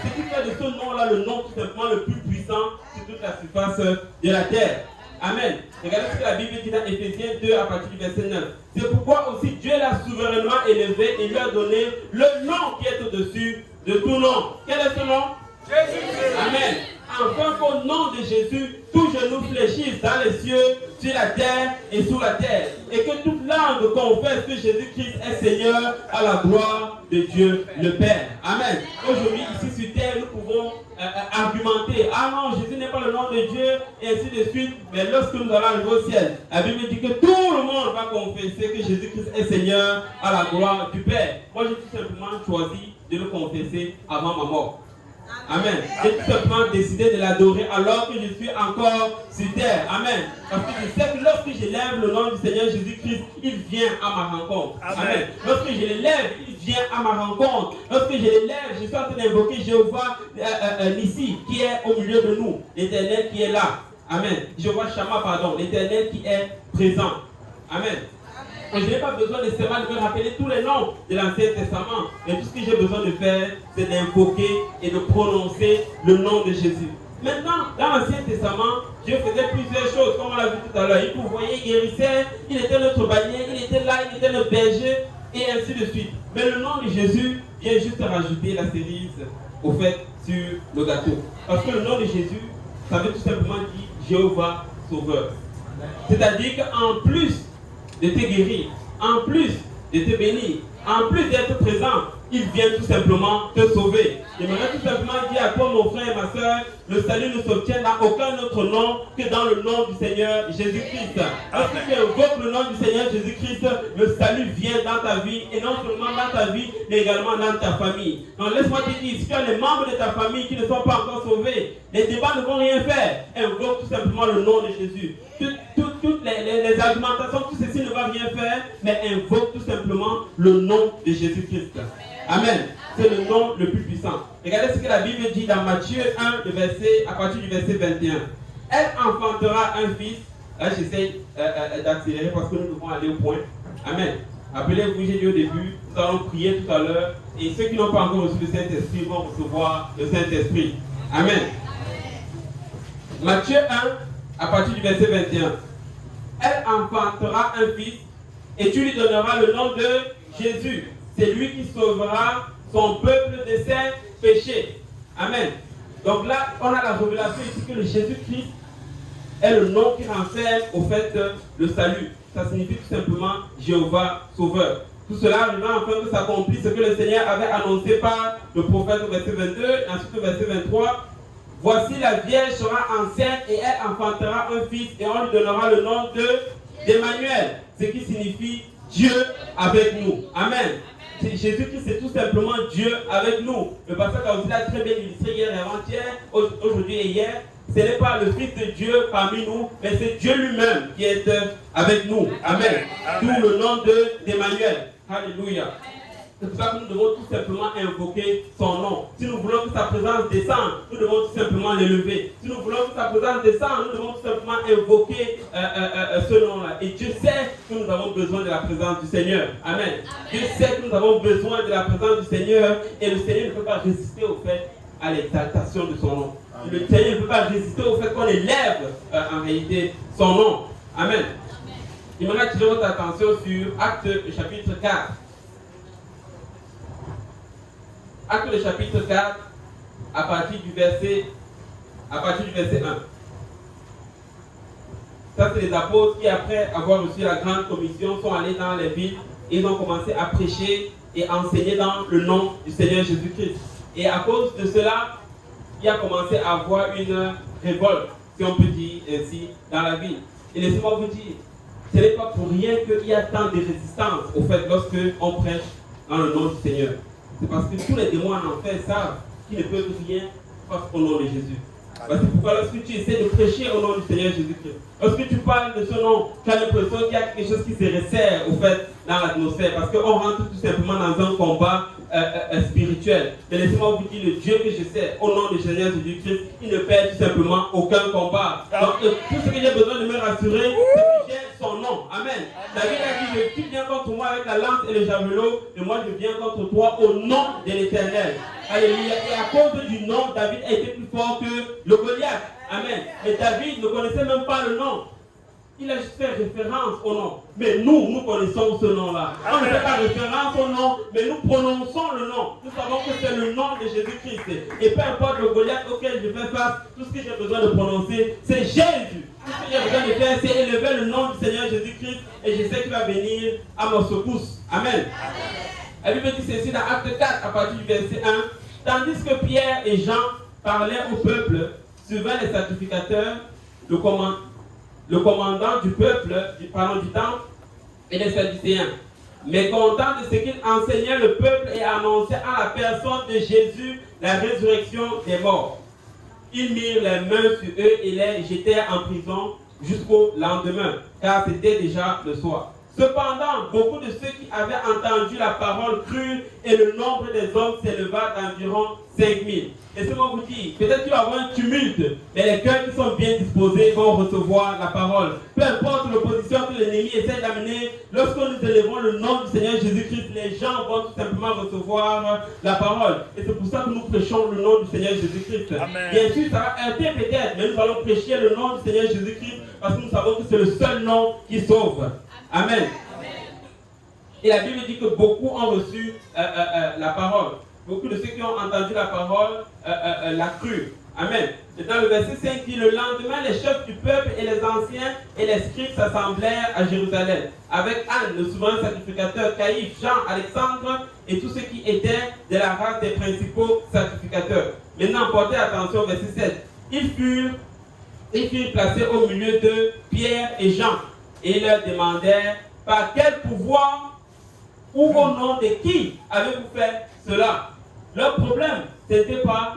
[SPEAKER 4] Ce qui fait de ce nom-là le nom tout simplement le plus puissant sur toute la surface de la terre. Amen. Regardez ce que la Bible dit dans Éphésiens 2 à partir du verset 9. C'est pourquoi aussi Dieu l'a souverainement élevé et lui a donné le nom qui est au-dessus de tout nom. Quel est ce nom? Jésus. Amen. Enfin qu'au nom de Jésus, tout genou fléchisse dans les cieux, sur la terre et sous la terre. Et que toute langue confesse que Jésus-Christ est Seigneur à la gloire de Dieu le Père. Amen. Aujourd'hui, ici sur terre, nous pouvons argumenter. Ah non, Jésus n'est pas le nom de Dieu, et ainsi de suite. Mais lorsque nous allons arriver au ciel, la Bible dit que tout le monde va confesser que Jésus-Christ est Seigneur à la gloire du Père. Moi, j'ai tout simplement choisi de le confesser avant ma mort. Amen. J'ai tout simplement décidé de l'adorer alors que je suis encore sur terre. Amen. Parce que je sais que lorsque j'élève le nom du Seigneur Jésus-Christ, il vient à ma rencontre. Amen. Lorsque je l'élève, il vient à ma rencontre. Lorsque je l'élève, je suis en train d'invoquer Jéhovah Nissi qui est au milieu de nous. L'Éternel qui est là. Amen. Jéhovah Shammah, pardon. L'Éternel qui est présent. Amen. Et je n'ai pas besoin nécessairement de me rappeler tous les noms de l'Ancien Testament. Mais tout ce que j'ai besoin de faire, c'est d'invoquer et de prononcer le nom de Jésus. Maintenant, dans l'Ancien Testament, Dieu faisait plusieurs choses, comme on l'a vu tout à l'heure. Il pourvoyait, il guérissait, il était notre bannière, il était là, il était notre berger, et ainsi de suite. Mais le nom de Jésus vient juste rajouter la cerise, au fait, sur le gâteau. Parce que le nom de Jésus, ça veut tout simplement dire Jéhovah Sauveur. C'est-à-dire qu'en plus de te guérir, en plus de te bénir, en plus d'être présent il vient tout simplement te sauver. J'aimerais tout simplement dire à toi, mon frère et ma soeur, le salut ne s'obtient dans aucun autre nom que dans le nom du Seigneur Jésus-Christ. Lorsque tu évoques le nom du Seigneur Jésus-Christ, le salut vient dans ta vie, et non seulement dans ta vie, mais également dans ta famille. Donc laisse-moi te dire, si tu as les membres de ta famille qui ne sont pas encore sauvés, les débats ne vont rien faire. Invoque tout simplement le nom de Jésus. Toutes les argumentations, tout ceci ne va rien faire, mais invoque tout simplement le nom de Jésus-Christ. Amen. C'est le nom le plus puissant. Regardez ce que la Bible dit dans Matthieu 1, à partir du verset 21. Elle enfantera un fils. Là, j'essaie d'accélérer parce que nous devons aller au point. Amen. Rappelez-vous, j'ai dit au début, nous allons prier tout à l'heure. Et ceux qui n'ont pas encore reçu le Saint-Esprit vont recevoir le Saint-Esprit. Amen. Matthieu 1, à partir du verset 21. Elle enfantera un fils et tu lui donneras le nom de Jésus. C'est lui qui sauvera son peuple de ses péchés. Amen. Donc là, on a la révélation ici que le Jésus-Christ est le nom qui renferme au fait le salut. Ça signifie tout simplement Jéhovah Sauveur. Tout cela arrivera afin que s'accomplisse ce que le Seigneur avait annoncé par le prophète au verset 22 et ensuite au verset 23. Voici la Vierge sera enceinte et elle enfantera un fils et on lui donnera le nom d'Emmanuel, ce qui signifie Dieu avec nous. Amen. Jésus-Christ, c'est tout simplement Dieu avec nous. Le pasteur a aussi très bien illustré hier et avant-hier, aujourd'hui et hier. Ce n'est pas le Fils de Dieu parmi nous, mais c'est Dieu lui-même qui est avec nous. Amen. D'où le nom d'Emmanuel. Alléluia. C'est pour ça que nous devons tout simplement invoquer son nom. Si nous voulons que sa présence descende, nous devons tout simplement l'élever. Si nous voulons que sa présence descende, nous devons tout simplement invoquer ce nom-là. Et Dieu sait que nous avons besoin de la présence du Seigneur. Amen. Dieu sait que nous avons besoin de la présence du Seigneur et le Seigneur ne peut pas résister au fait à l'exaltation de son nom. Le Seigneur ne peut pas résister au fait qu'on élève en réalité son nom. Amen. J'aimerais attirer votre attention sur Actes chapitre 4. Actes le chapitre 4, à partir du verset 1. Ça, c'est les apôtres qui, après avoir reçu la grande commission, sont allés dans les villes et ils ont commencé à prêcher et enseigner dans le nom du Seigneur Jésus-Christ. Et à cause de cela, il a commencé à avoir une révolte, si on peut dire ainsi, dans la ville. Et laissez-moi vous dire, ce n'est pas pour rien qu'il y a tant de résistance au fait lorsque on prêche dans le nom du Seigneur. C'est parce que tous les démons en enfer savent qu'ils ne peuvent rien faire au nom de Jésus. C'est pourquoi lorsque tu essaies de prêcher au nom du Seigneur Jésus-Christ, lorsque tu parles de ce nom, tu as l'impression qu'il y a quelque chose qui se resserre au fait dans l'atmosphère, parce qu'on rentre tout simplement dans un combat spirituel. Mais laissez-moi vous dire, le Dieu que je sais, au nom du Seigneur Jésus-Christ, il ne perd tout simplement aucun combat. Donc tout ce que j'ai besoin de me rassurer, c'est que j'ai son nom. Amen. David a dit, tu viens contre moi avec la lance et le javelot, et moi je viens contre toi au nom de l'Éternel. Alléluia. Et à cause du nom, David a été plus fort que le Goliath. Amen. Mais David ne connaissait même pas le nom. Il a juste fait référence au nom. Mais nous connaissons ce nom-là. On ne fait pas référence au nom, mais nous prononçons le nom. Nous savons que c'est le nom de Jésus-Christ. Et peu importe le Goliath auquel je fais face, tout ce que j'ai besoin de prononcer, c'est Jésus. Tout ce que j'ai besoin de faire, c'est élever le nom du Seigneur Jésus-Christ. Et je sais qu'il va venir à ma secousse. Amen. La Bible dit ceci dans Acte 4, à partir du verset 1. Tandis que Pierre et Jean parlaient au peuple, suivant les sacrificateurs, le commandant du peuple, du temple et les Sadducéens, mécontents de ce qu'il enseignait le peuple et annonçait à la personne de Jésus la résurrection des morts. Ils mirent les mains sur eux et les jetèrent en prison jusqu'au lendemain, car c'était déjà le soir. Cependant, beaucoup de ceux qui avaient entendu la parole crurent et le nombre des hommes s'éleva d'environ 5000. Laissez-moi vous dire, peut-être qu'il va y avoir un tumulte, mais les cœurs qui sont bien disposés vont recevoir la parole. Peu importe l'opposition que l'ennemi essaie d'amener, lorsque nous élevons le nom du Seigneur Jésus-Christ, les gens vont tout simplement recevoir la parole. Et c'est pour ça que nous prêchons le nom du Seigneur Jésus-Christ. Bien sûr, ça va heurter peut-être, mais nous allons prêcher le nom du Seigneur Jésus-Christ parce que nous savons que c'est le seul nom qui sauve. Amen. Et la Bible dit que beaucoup ont reçu la parole. Beaucoup de ceux qui ont entendu la parole la crurent. Amen. Dans le verset 5 dit, le lendemain, les chefs du peuple et les anciens et les scribes s'assemblèrent à Jérusalem, avec Anne, le souverain sacrificateur, Caïphe, Jean, Alexandre et tous ceux qui étaient de la race des principaux sacrificateurs. Maintenant, portez attention au verset 7. Ils furent placés au milieu de Pierre et Jean, et ils leur demandèrent, par quel pouvoir ou au nom de qui avez-vous fait cela? Leur problème, ce n'était pas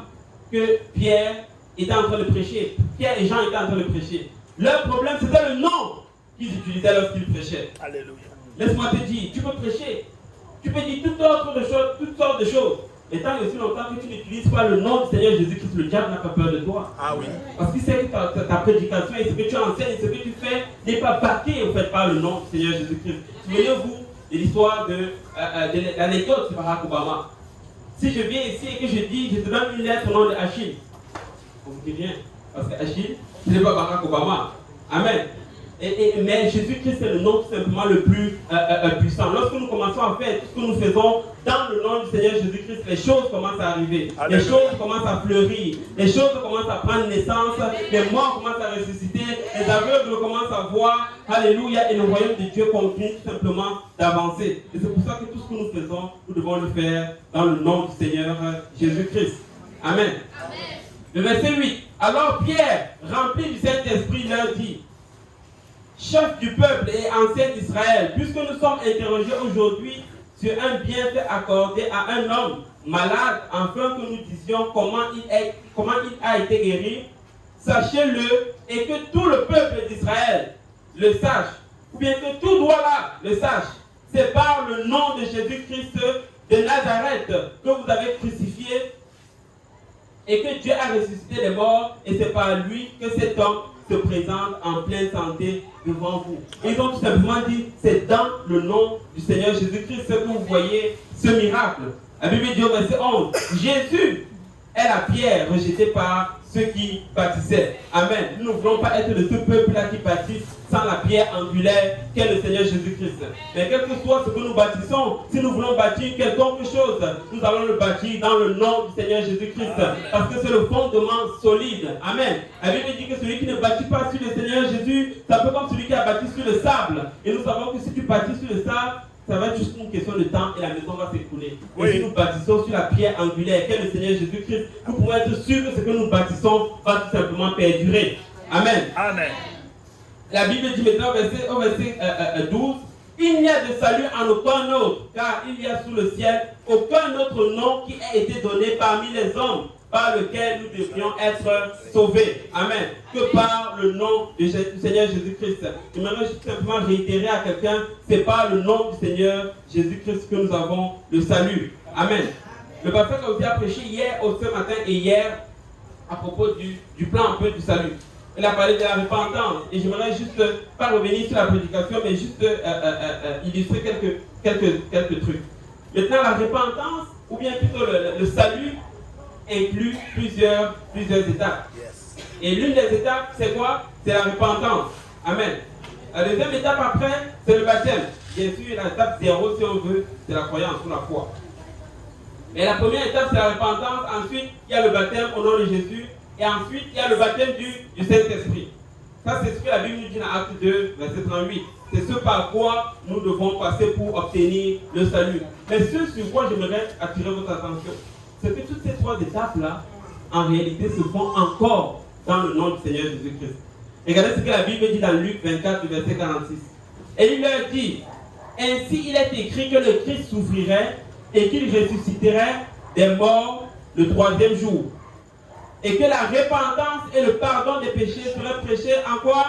[SPEAKER 4] que Pierre était en train de prêcher. Pierre et Jean étaient en train de prêcher. Leur problème, c'était le nom qu'ils utilisaient lorsqu'ils prêchaient.
[SPEAKER 5] Alléluia.
[SPEAKER 4] Laisse-moi te dire, tu peux prêcher. Tu peux dire toutes sortes de choses. Et tant et aussi longtemps que tu n'utilises pas le nom du Seigneur Jésus-Christ, le diable n'a pas peur de toi.
[SPEAKER 5] Ah oui.
[SPEAKER 4] Parce qu'il sait que ta prédication et ce que tu enseignes, ce que tu fais n'est pas baqué au fait par le nom du Seigneur Jésus-Christ. Souvenez-vous de l'histoire de l'anecdote de Barack Obama. Si je viens ici et que je dis, je te donne une lettre au nom de Achille, on vous dit rien. Parce que Achille, ce n'est pas Barack Obama. Amen. Mais Jésus-Christ est le nom tout simplement le plus puissant. Lorsque nous commençons à faire tout ce que nous faisons dans le nom du Seigneur Jésus-Christ, les choses commencent à arriver.
[SPEAKER 5] Alléluia.
[SPEAKER 4] Les choses commencent à fleurir. Les choses commencent à prendre naissance. Les morts commencent à ressusciter. Les aveugles commencent à voir. Alléluia. Et le royaume de Dieu continue tout simplement d'avancer. Et c'est pour ça que tout ce que nous faisons, nous devons le faire dans le nom du Seigneur Jésus-Christ. Amen. Le verset 8. Alors Pierre, rempli du Saint-Esprit, leur dit, chef du peuple et ancien d'Israël, puisque nous sommes interrogés aujourd'hui sur un bienfait accordé à un homme malade, afin que nous disions comment il a été guéri, sachez-le et que tout le peuple d'Israël le sache, ou bien que tout droit là le sache. C'est par le nom de Jésus-Christ de Nazareth que vous avez crucifié et que Dieu a ressuscité les morts, et c'est par lui que cet homme se présente en pleine santé devant vous. Ils ont tout simplement dit, c'est dans le nom du Seigneur Jésus-Christ que vous voyez ce miracle. La Bible dit au verset 11, Jésus est la pierre rejetée par ceux qui bâtissaient. Amen. Nous ne voulons pas être de ce peuple-là qui bâtisse sans la pierre angulaire qu'est le Seigneur Jésus-Christ. Mais quel que soit ce que nous bâtissons, si nous voulons bâtir quelque chose, nous allons le bâtir dans le nom du Seigneur Jésus-Christ. Parce que c'est le fondement solide. Amen. La Bible dit que celui qui ne bâtit pas sur le Seigneur Jésus, c'est un peu comme celui qui a bâti sur le sable. Et nous savons que si tu bâtis sur le sable, ça va être juste une question de temps et la maison va s'écrouler.
[SPEAKER 5] Oui.
[SPEAKER 4] Et si nous bâtissons sur la pierre angulaire qu'est le Seigneur Jésus-Christ, nous pouvons être sûrs que ce que nous bâtissons va tout simplement perdurer. Amen.
[SPEAKER 5] Amen.
[SPEAKER 4] La Bible dit maintenant au verset 12, il n'y a de salut en aucun autre, car il y a sous le ciel aucun autre nom qui ait été donné parmi les hommes par lequel nous devrions être sauvés. Amen. Que par le nom du Seigneur Jésus-Christ. J'aimerais juste simplement réitérer à quelqu'un, c'est par le nom du Seigneur Jésus-Christ que nous avons le salut. Amen. Le pasteur a aussi prêché hier, ce matin et hier, à propos du plan un peu du salut. Il a parlé de la repentance. Et j'aimerais juste, pas revenir sur la prédication, mais juste illustrer quelques trucs. Maintenant, la repentance, ou bien plutôt le salut, inclut plusieurs étapes.
[SPEAKER 5] Yes.
[SPEAKER 4] Et l'une des étapes, c'est quoi? C'est la repentance. Amen. La deuxième étape après, c'est le baptême. Bien sûr, l'étape 0, si on veut, c'est la croyance ou la foi. Mais la première étape, c'est la repentance. Ensuite, il y a le baptême au nom de Jésus. Et ensuite, il y a le baptême du Saint-Esprit. Ça, c'est ce que la Bible nous dit dans Acte 2, verset 38. C'est ce par quoi nous devons passer pour obtenir le salut. Mais ce sur quoi j'aimerais attirer votre attention, c'est que toutes ces trois étapes-là, en réalité, se font encore dans le nom du Seigneur Jésus-Christ. Regardez ce que la Bible dit dans Luc 24, verset 46. Et il leur dit, ainsi il est écrit que le Christ souffrirait et qu'il ressusciterait des morts le troisième jour. Et que la repentance et le pardon des péchés seraient prêchés en quoi?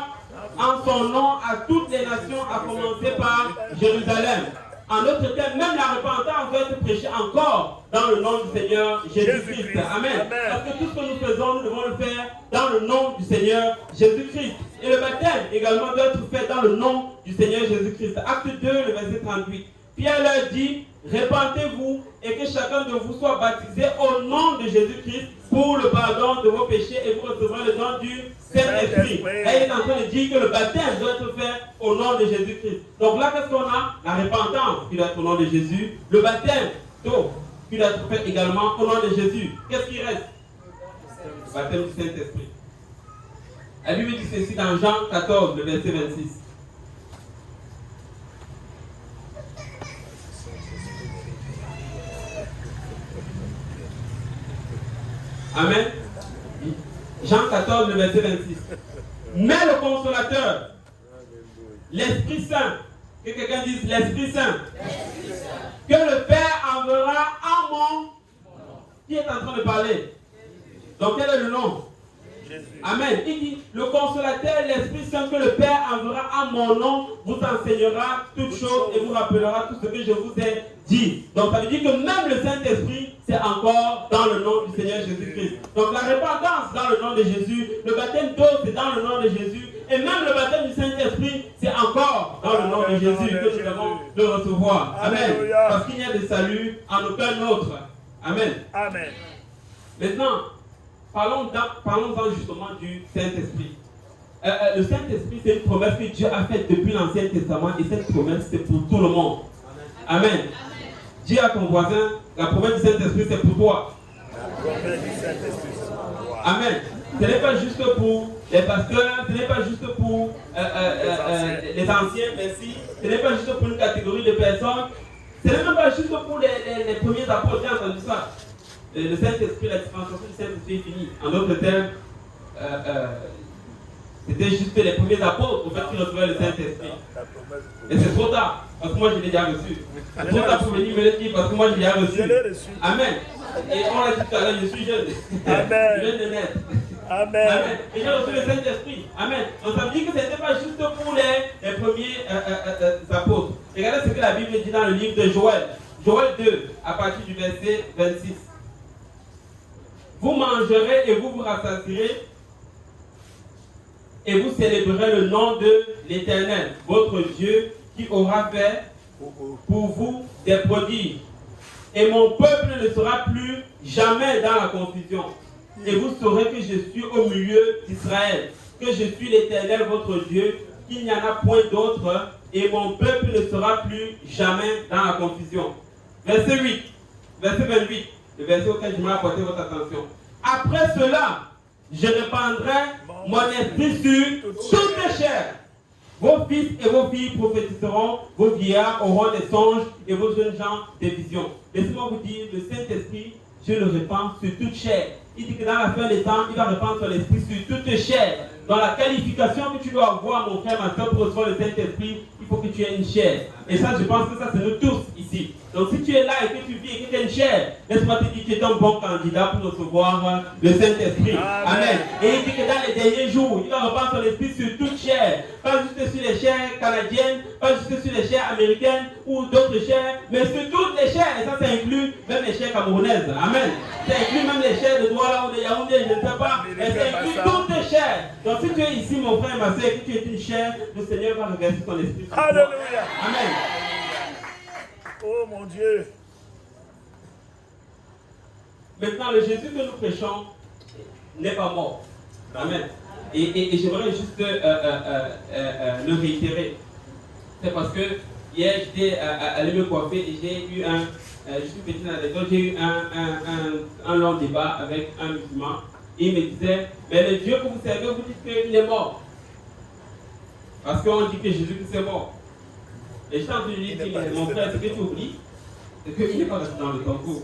[SPEAKER 4] En son nom à toutes les nations, à commencer par Jérusalem. En d'autres termes, même la repentance doit être prêchée encore dans le nom du Seigneur Jésus-Christ. Amen. Parce que tout ce que nous faisons, nous devons le faire dans le nom du Seigneur Jésus-Christ. Et le baptême également doit être fait dans le nom du Seigneur Jésus-Christ. Acte 2, le verset 38. Pierre leur dit, répentez-vous et que chacun de vous soit baptisé au nom de Jésus-Christ pour le pardon de vos péchés et vous recevrez le don du Saint-Esprit. Et il est en train de dire que le baptême doit être fait au nom de Jésus-Christ. Donc là, qu'est-ce qu'on a? La repentance qui doit être au nom de Jésus. Le baptême qui doit être fait également au nom de Jésus. Qu'est-ce qui reste? baptême du Saint-Esprit. La Bible dit ceci dans Jean 14, le verset 26. Amen. Jean 14, le verset 26. Mais le consolateur, l'Esprit Saint, que quelqu'un dise l'Esprit Saint, que le Père enverra en mon... Qui est en train de parler? Donc quel est le nom? Jésus. Amen. Il dit, le consolateur, l'Esprit Saint que le Père enverra en mon nom, vous enseignera toutes choses et vous rappellera tout ce que je vous ai dit. Donc ça veut dire que même le Saint-Esprit, c'est encore dans le nom du Seigneur Jésus-Christ. Donc la repentance dans le nom de Jésus, le baptême d'eau, c'est dans le nom de Jésus. Et même le baptême du Saint-Esprit, c'est encore dans le nom de Jésus que nous devons le recevoir. Amen. Parce qu'il n'y a de salut en aucun autre. Amen.
[SPEAKER 5] Amen.
[SPEAKER 4] Maintenant, parlons-en justement du Saint-Esprit. Le Saint-Esprit, c'est une promesse que Dieu a faite depuis l'Ancien Testament et cette promesse, c'est pour tout le monde. Amen. Amen. Dis à ton voisin, la promesse du Saint-Esprit, c'est pour toi.
[SPEAKER 5] La promesse du Saint-Esprit, c'est pour toi.
[SPEAKER 4] Amen. Ce n'est pas juste pour les pasteurs, ce n'est pas juste pour les anciens, merci. Ce n'est pas juste pour une catégorie de personnes. Ce n'est même pas juste pour les premiers apôtres. J'ai entendu ça. Le Saint-Esprit, la dispensation du Saint-Esprit est finie. En d'autres termes, c'était juste les premiers apôtres qui recevaient le Saint-Esprit. Et c'est trop tard, parce que moi je l'ai déjà reçu. C'est trop tard pour venir me le dire, parce que moi je l'ai déjà reçu. Amen. Et on l'a dit tout à l'heure, je suis jeune.
[SPEAKER 5] Amen.
[SPEAKER 4] Je viens de naître.
[SPEAKER 5] Amen.
[SPEAKER 4] Amen. Et j'ai reçu le Saint-Esprit. Amen. Donc ça veut dire que ce n'était pas juste pour les premiers apôtres. Regardez ce que la Bible dit dans le livre de Joël. Joël 2, à partir du verset 26. Vous mangerez et vous vous rassasierez et vous célébrerez le nom de l'Éternel, votre Dieu, qui aura fait pour vous des prodiges. Et mon peuple ne sera plus jamais dans la confusion. Et vous saurez que je suis au milieu d'Israël, que je suis l'Éternel, votre Dieu, qu'il n'y en a point d'autre, et mon peuple ne sera plus jamais dans la confusion. Verset 8, verset 28, le verset auquel je vais apporter votre attention. Après cela, je répandrai mon esprit sur toute les chairs. Vos fils et vos filles prophétiseront, vos vieillards auront des songes et vos jeunes gens des visions. Laissez-moi vous dire, le Saint-Esprit, je le répands sur toute chair. Il dit que dans la fin des temps, il va répandre son esprit sur toute chair. Dans la qualification que tu dois avoir, mon frère, ma soeur, pour recevoir le Saint-Esprit, il faut que tu aies une chair. Et ça, je pense que ça, c'est nous tous ici. Donc si tu es là et que tu vis et que tu as une chair, laisse-moi te dire que tu es un bon candidat pour recevoir le Saint-Esprit. Amen. Et il dit que dans les derniers jours, il va répandre son esprit sur toute chair. Pas juste sur les chairs canadiennes, pas juste sur les chairs américaines ou d'autres chairs, mais sur toutes les chairs. Et ça inclut même les chairs camerounaises. Amen. Ça inclut même les chairs de Douala ou de Yaoundé, je ne sais pas. Et ça inclut toutes les chairs. Donc si tu es ici, mon frère et ma soeur, et que tu es une chair, le Seigneur va reverser son esprit sur toi.
[SPEAKER 5] Alléluia.
[SPEAKER 4] Amen.
[SPEAKER 5] Oh mon Dieu.
[SPEAKER 4] Maintenant, le Jésus que nous prêchons n'est pas mort. Amen. Et j'aimerais juste le réitérer. C'est parce que hier, j'étais allé me coiffer et j'ai eu juste une petite anecdote, j'ai eu un long débat avec un musulman. Et il me disait, mais le Dieu que vous servez, vous dites qu'il est mort. Parce qu'on dit que Jésus-Christ est mort. Et je t'en dis, mon frère, ce que tu oublies, c'est qu'il n'est pas resté dans le tombeau.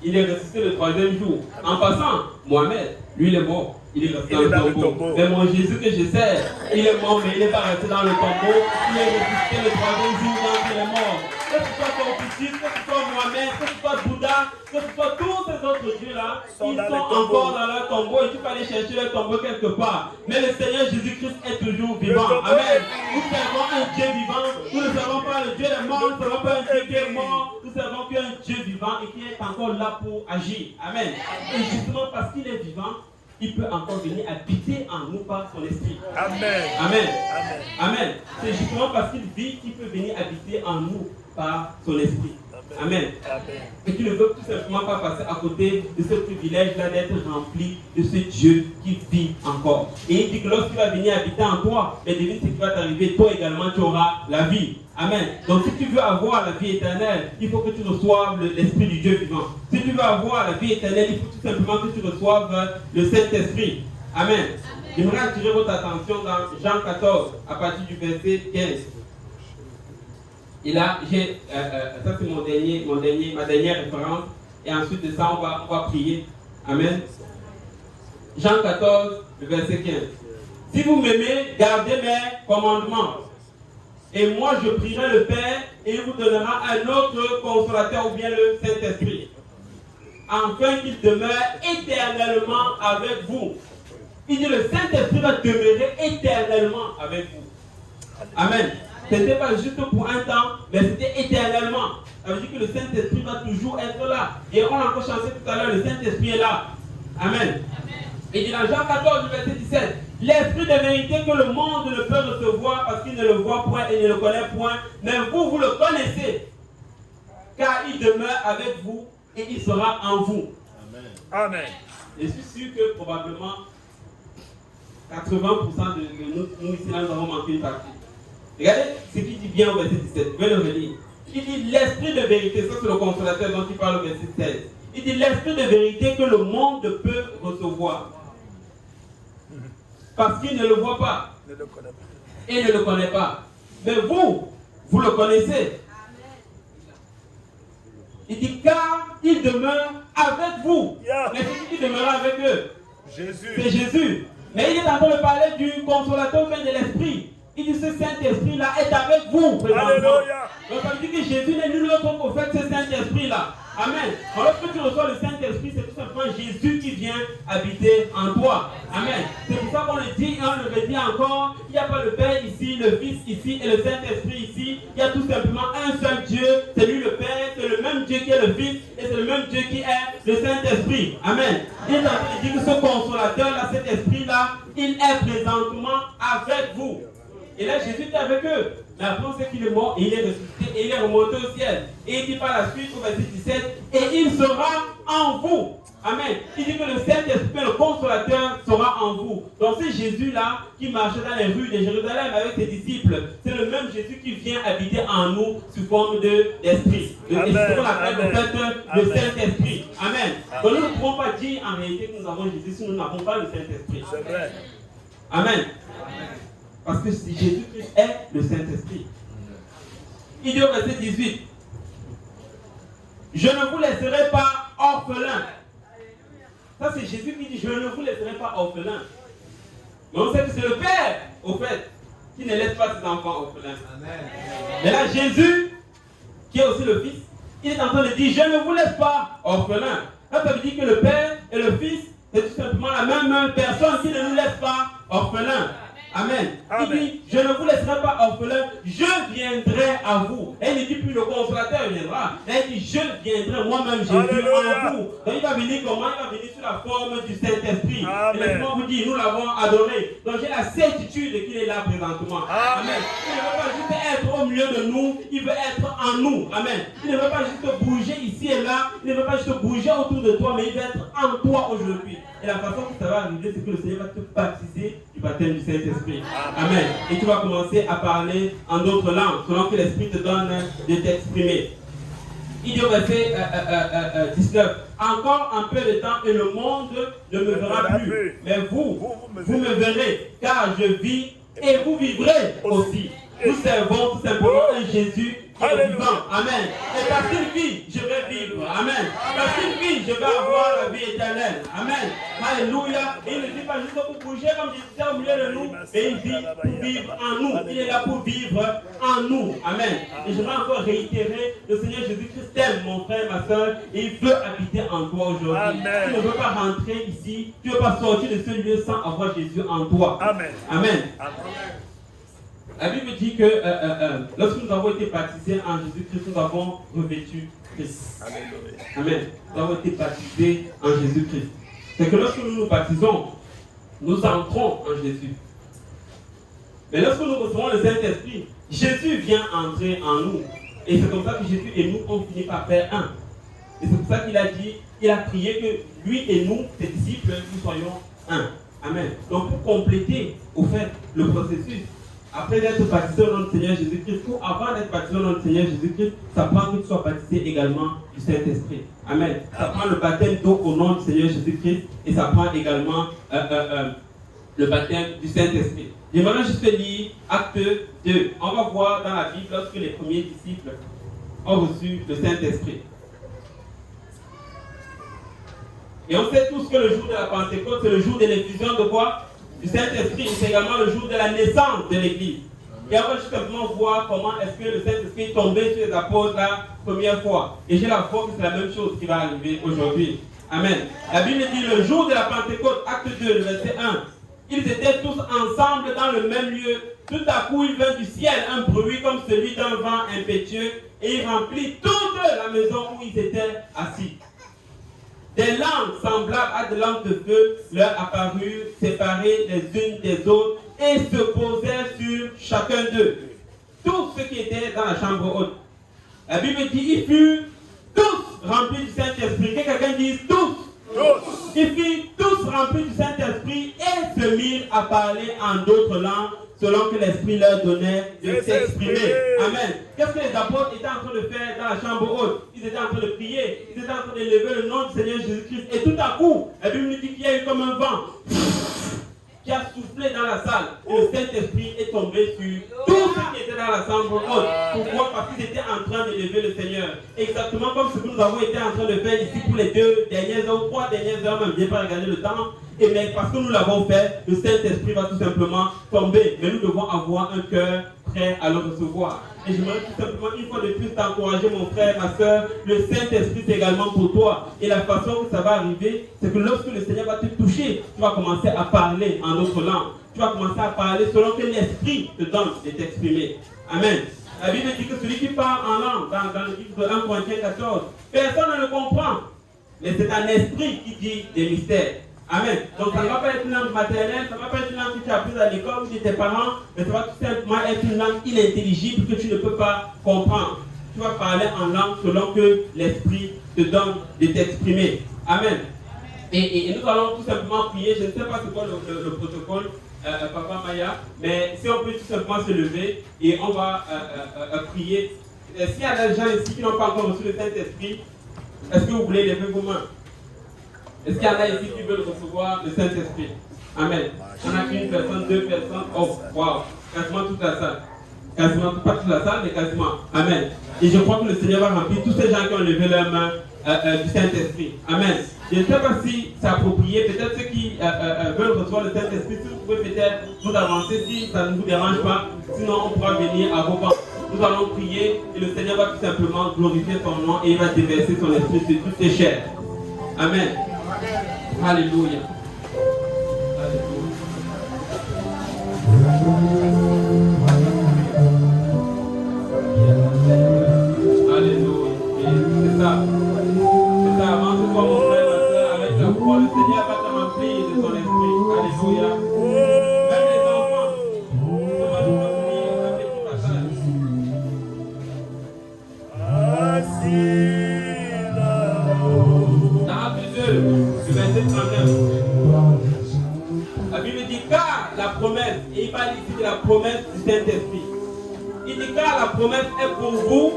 [SPEAKER 4] Il est ressuscité le 3e jour. En passant, Mohamed, lui, il est mort. Il est resté dans le tombeau. Mais mon Jésus que je sers, il est mort, mais il n'est pas resté dans le tombeau. Il est ressuscité le 3e jour, donc il est mort. Que ce soit Confucius, que ce soit Mohamed, que ce soit Bouddha, que ce soit tous ces autres dieux-là, ils sont encore dans leur tombeau et tu peux aller chercher leur tombeau quelque part. Mais le Seigneur Jésus-Christ est toujours vivant. Amen. Nous servons un Dieu vivant. Nous ne servons pas le Dieu des morts, nous ne servons pas un Dieu qui est mort. Nous servons qu'un Dieu vivant et qui est encore là pour agir. Amen. Et justement parce qu'il est vivant, il peut encore venir habiter en nous par son esprit.
[SPEAKER 5] Amen.
[SPEAKER 4] Amen. Amen. C'est justement parce qu'il vit qu'il peut venir habiter en nous par son esprit. Amen. Et tu ne veux tout simplement pas passer à côté de ce privilège-là d'être rempli de ce Dieu qui vit encore. Et il dit que lorsqu'il va venir habiter en toi, et devine ce qui va t'arriver, toi également tu auras la vie. Amen. Donc si tu veux avoir la vie éternelle, il faut que tu reçoives l'Esprit du Dieu vivant. Si tu veux avoir la vie éternelle, il faut tout simplement que tu reçoives le Saint-Esprit. Amen. J'aimerais attirer votre attention dans Jean 14, à partir du verset 15. Et là, ça c'est ma dernière référence. Et ensuite de ça, on va prier. Amen. Jean 14, verset 15. Si vous m'aimez, gardez mes commandements. Et moi, je prierai le Père et il vous donnera un autre consolateur ou bien le Saint-Esprit. Afin qu'il demeure éternellement avec vous. Il dit le Saint-Esprit va demeurer éternellement avec vous. Amen. Ce n'était pas juste pour un temps, mais c'était éternellement. Ça veut dire que le Saint-Esprit va toujours être là. Et on a encore chanté tout à l'heure, le Saint-Esprit est là. Amen. Il dit dans Jean 14, verset 17, l'Esprit de vérité que le monde ne peut recevoir parce qu'il ne le voit point et ne le connaît point, mais vous, vous le connaissez, car il demeure avec vous et il sera en vous.
[SPEAKER 5] Amen.
[SPEAKER 4] Je suis sûr que probablement 80% de nous ici, là, nous avons manqué une partie. Regardez ce qu'il dit bien au verset 17. Je vais le relire. Il dit l'Esprit de vérité, ça c'est le consolateur dont il parle au verset 16. Il dit l'Esprit de vérité que le monde peut recevoir. Parce qu'il ne le voit pas. Et ne le connaît pas. Mais vous, vous le connaissez. Il dit car il demeure avec vous. Mais c'est qui demeure avec eux?
[SPEAKER 5] Jésus.
[SPEAKER 4] C'est Jésus. Mais il est en train de parler du consolateur de l'Esprit. Il dit ce Saint-Esprit-là est avec vous.
[SPEAKER 5] Alléluia.
[SPEAKER 4] Donc ça veut dire que Jésus n'est nul autre qu'au fait ce Saint-Esprit-là. Amen. Alors lorsque tu reçois le Saint-Esprit, c'est tout simplement Jésus qui vient habiter en toi. Amen. C'est pour ça qu'on le dit et on le redit encore. Il n'y a pas le Père ici, le Fils ici et le Saint-Esprit ici. Il y a tout simplement un seul Dieu. C'est lui le Père, c'est le même Dieu qui est le Fils et c'est le même Dieu qui est le Saint-Esprit. Amen. Il est en train de dire que ce consolateur-là, cet esprit-là, il est présentement avec vous. Et là, Jésus est avec eux. La France c'est qu'il est mort et il est ressuscité et il est remonté au ciel. Et il dit par la suite au verset 17, et il sera en vous. Amen. Il dit que le Saint-Esprit, le consolateur, sera en vous. Donc c'est Jésus-là qui marchait dans les rues de Jérusalem avec ses disciples. C'est le même Jésus qui vient habiter en nous sous forme d'esprit. C'est ce qu'on appelle en fait le Saint-Esprit. Amen. Donc nous ne pouvons pas dire en réalité que nous avons Jésus si nous n'avons pas le Saint-Esprit.
[SPEAKER 5] C'est vrai.
[SPEAKER 4] Amen. Parce que Jésus-Christ est le Saint-Esprit. Il dit au verset 18, je ne vous laisserai pas orphelins. Ça c'est Jésus qui dit, je ne vous laisserai pas orphelins. Mais on sait que c'est le Père, au fait, qui ne laisse pas ses enfants orphelins. Mais là, Jésus, qui est aussi le Fils, il est en train de dire, je ne vous laisse pas orphelins. Là, ça veut dire que le Père et le Fils, c'est tout simplement la même personne qui ne nous laisse pas orphelins. Amen. Il dit, je ne vous laisserai pas orphelins, je viendrai à vous. Et il ne dit plus le consolateur viendra. Et il dit, je viendrai moi-même, Jésus, en vous. Donc il va venir comment? Il va venir sous la forme du Saint-Esprit. Et laissez-moi vous dire, nous l'avons adoré. Donc j'ai la certitude qu'il est là présentement. Amen. Il ne veut pas juste être au milieu de nous, il veut être en nous. Amen. Il ne veut pas juste bouger ici et là, il ne veut pas juste bouger autour de toi, mais il veut être en toi aujourd'hui. Et la façon que ça va arriver, c'est que le Seigneur va te baptiser du baptême du Saint-Esprit. Amen. Et tu vas commencer à parler en d'autres langues, selon que l'Esprit te donne de t'exprimer. Il dit au verset 19, encore un peu de temps et le monde ne me verra plus. Mais vous me verrez, car je vis et vous vivrez aussi. Nous servons tout simplement un Jésus qui est vivant. Amen. Et parce qu'il vit, je vais vivre. Amen. Parce qu'il vit, je vais avoir la vie éternelle. Amen. Alléluia. Et il ne dit pas juste pour bouger comme je disais au milieu de nous, mais il vit pour vivre en nous. Il est là pour vivre en nous. Amen. Et je vais encore réitérer, le Seigneur Jésus-Christ t'aime, mon frère, ma soeur, et il veut habiter en toi aujourd'hui. Tu ne veux pas rentrer ici, tu ne veux pas sortir de ce lieu sans avoir Jésus en toi.
[SPEAKER 5] Amen.
[SPEAKER 4] Amen. La Bible dit que lorsque nous avons été baptisés en Jésus-Christ, nous avons revêtu Christ. Amen. Nous avons été baptisés en Jésus-Christ. C'est que lorsque nous nous baptisons, nous entrons en Jésus. Mais lorsque nous recevons le Saint-Esprit, Jésus vient entrer en nous. Et c'est comme ça que Jésus et nous, on finit par faire un. Et c'est pour ça qu'il a dit, il a prié que lui et nous, ses disciples, nous soyons un. Amen. Donc pour compléter, au fait, le processus, après d'être baptisé au nom du Seigneur Jésus-Christ, ou avant d'être baptisé au nom du Seigneur Jésus-Christ, ça prend que tu sois baptisé également du Saint-Esprit. Amen. Ça prend le baptême d'eau au nom du Seigneur Jésus-Christ et ça prend également le baptême du Saint-Esprit. J'aimerais juste lire Acte 2. On va voir dans la Bible lorsque les premiers disciples ont reçu le Saint-Esprit. Et on sait tous que le jour de la Pentecôte, c'est le jour de l'effusion de quoi? Du Saint-Esprit. C'est également le jour de la naissance de l'Église. Et on va juste simplement voir comment est-ce que le Saint-Esprit est tombé sur les apôtres la première fois. Et j'ai la foi que c'est la même chose qui va arriver aujourd'hui. Amen. La Bible dit le jour de la Pentecôte, acte 2, le verset 1. Ils étaient tous ensemble dans le même lieu. Tout à coup, il vint du ciel un bruit comme celui d'un vent impétueux et il remplit toute la maison où ils étaient assis. Des langues semblables à des langues de feu leur apparurent, séparées les unes des autres, et se posèrent sur chacun d'eux. Tous ceux qui étaient dans la chambre haute. La Bible dit, ils furent tous remplis du Saint-Esprit. Que quelqu'un dise tous. Ils furent tous remplis du Saint-Esprit et se mirent à parler en d'autres langues, selon que l'Esprit leur donnait de s'exprimer. Amen. Qu'est-ce que les apôtres étaient en train de faire dans la chambre haute? Ils étaient en train de prier, ils étaient en train d'élever le nom du Seigneur Jésus-Christ. Et tout à coup, la Bible nous dit qu'il y a eu comme un vent qui a soufflé dans la salle. Et le Saint-Esprit est tombé sur tous ceux qui étaient dans la chambre haute. Pourquoi? Parce qu'ils étaient en train d'élever le Seigneur. Exactement comme ce que nous avons été en train de faire ici pour les 2 dernières heures, 3 dernières heures, même bien pas regarder le temps. Et mais parce que nous l'avons fait, le Saint-Esprit va tout simplement tomber. Mais nous devons avoir un cœur prêt à le recevoir. Et j'aimerais tout simplement une fois de plus t'encourager, mon frère, ma soeur. Le Saint-Esprit c'est également pour toi. Et la façon que ça va arriver, c'est que lorsque le Seigneur va te toucher, tu vas commencer à parler en autre langue. Tu vas commencer à parler selon que l'Esprit te donne de t'exprimer. Amen. La Bible dit que celui qui parle en langue, dans le livre de 1 Corinthiens 14, personne ne le comprend. Mais c'est un esprit qui dit des mystères. Amen. Donc ça ne va pas être une langue maternelle, ça ne va pas être une langue que tu as apprise à l'école ou de tes parents, mais ça va tout simplement être une langue inintelligible que tu ne peux pas comprendre. Tu vas parler en langue selon que l'Esprit te donne de t'exprimer. Amen. Et nous allons tout simplement prier. Je ne sais pas c'est quoi le protocole, Papa Maya, mais si on peut tout simplement se lever et on va prier. S'il y a des gens ici qui n'ont pas encore reçu le Saint-Esprit, est-ce que vous voulez lever vos mains? Est-ce qu'il y en a ici qui veulent recevoir le Saint-Esprit? Amen. On a une personne, 2 personnes. Oh, wow. Quasiment toute la salle. Quasiment, pas toute la salle, mais quasiment. Amen. Et je crois que le Seigneur va remplir tous ces gens qui ont levé leurs mains du Saint-Esprit. Amen. Je ne sais pas si c'est approprié. Peut-être ceux qui veulent recevoir le Saint-Esprit, si vous pouvez peut-être vous avancer, si ça ne vous dérange pas. Sinon, on pourra venir à vos bancs. Nous allons prier et le Seigneur va tout simplement glorifier son nom et il va déverser son esprit sur toutes les chairs. Amen. Alléluia. Alléluia. C'est ça. C'est ça. Avance-toi, mon frère, ma soeur, avec la foi. Le Seigneur va te remplir de son esprit. Alléluia. Même les enfants. On va nous revenir avec tout passage. Dans Acte 2, le verset 39. La Bible dit car la promesse, et il parle ici de la promesse du Saint-Esprit. Il dit car la promesse est pour vous,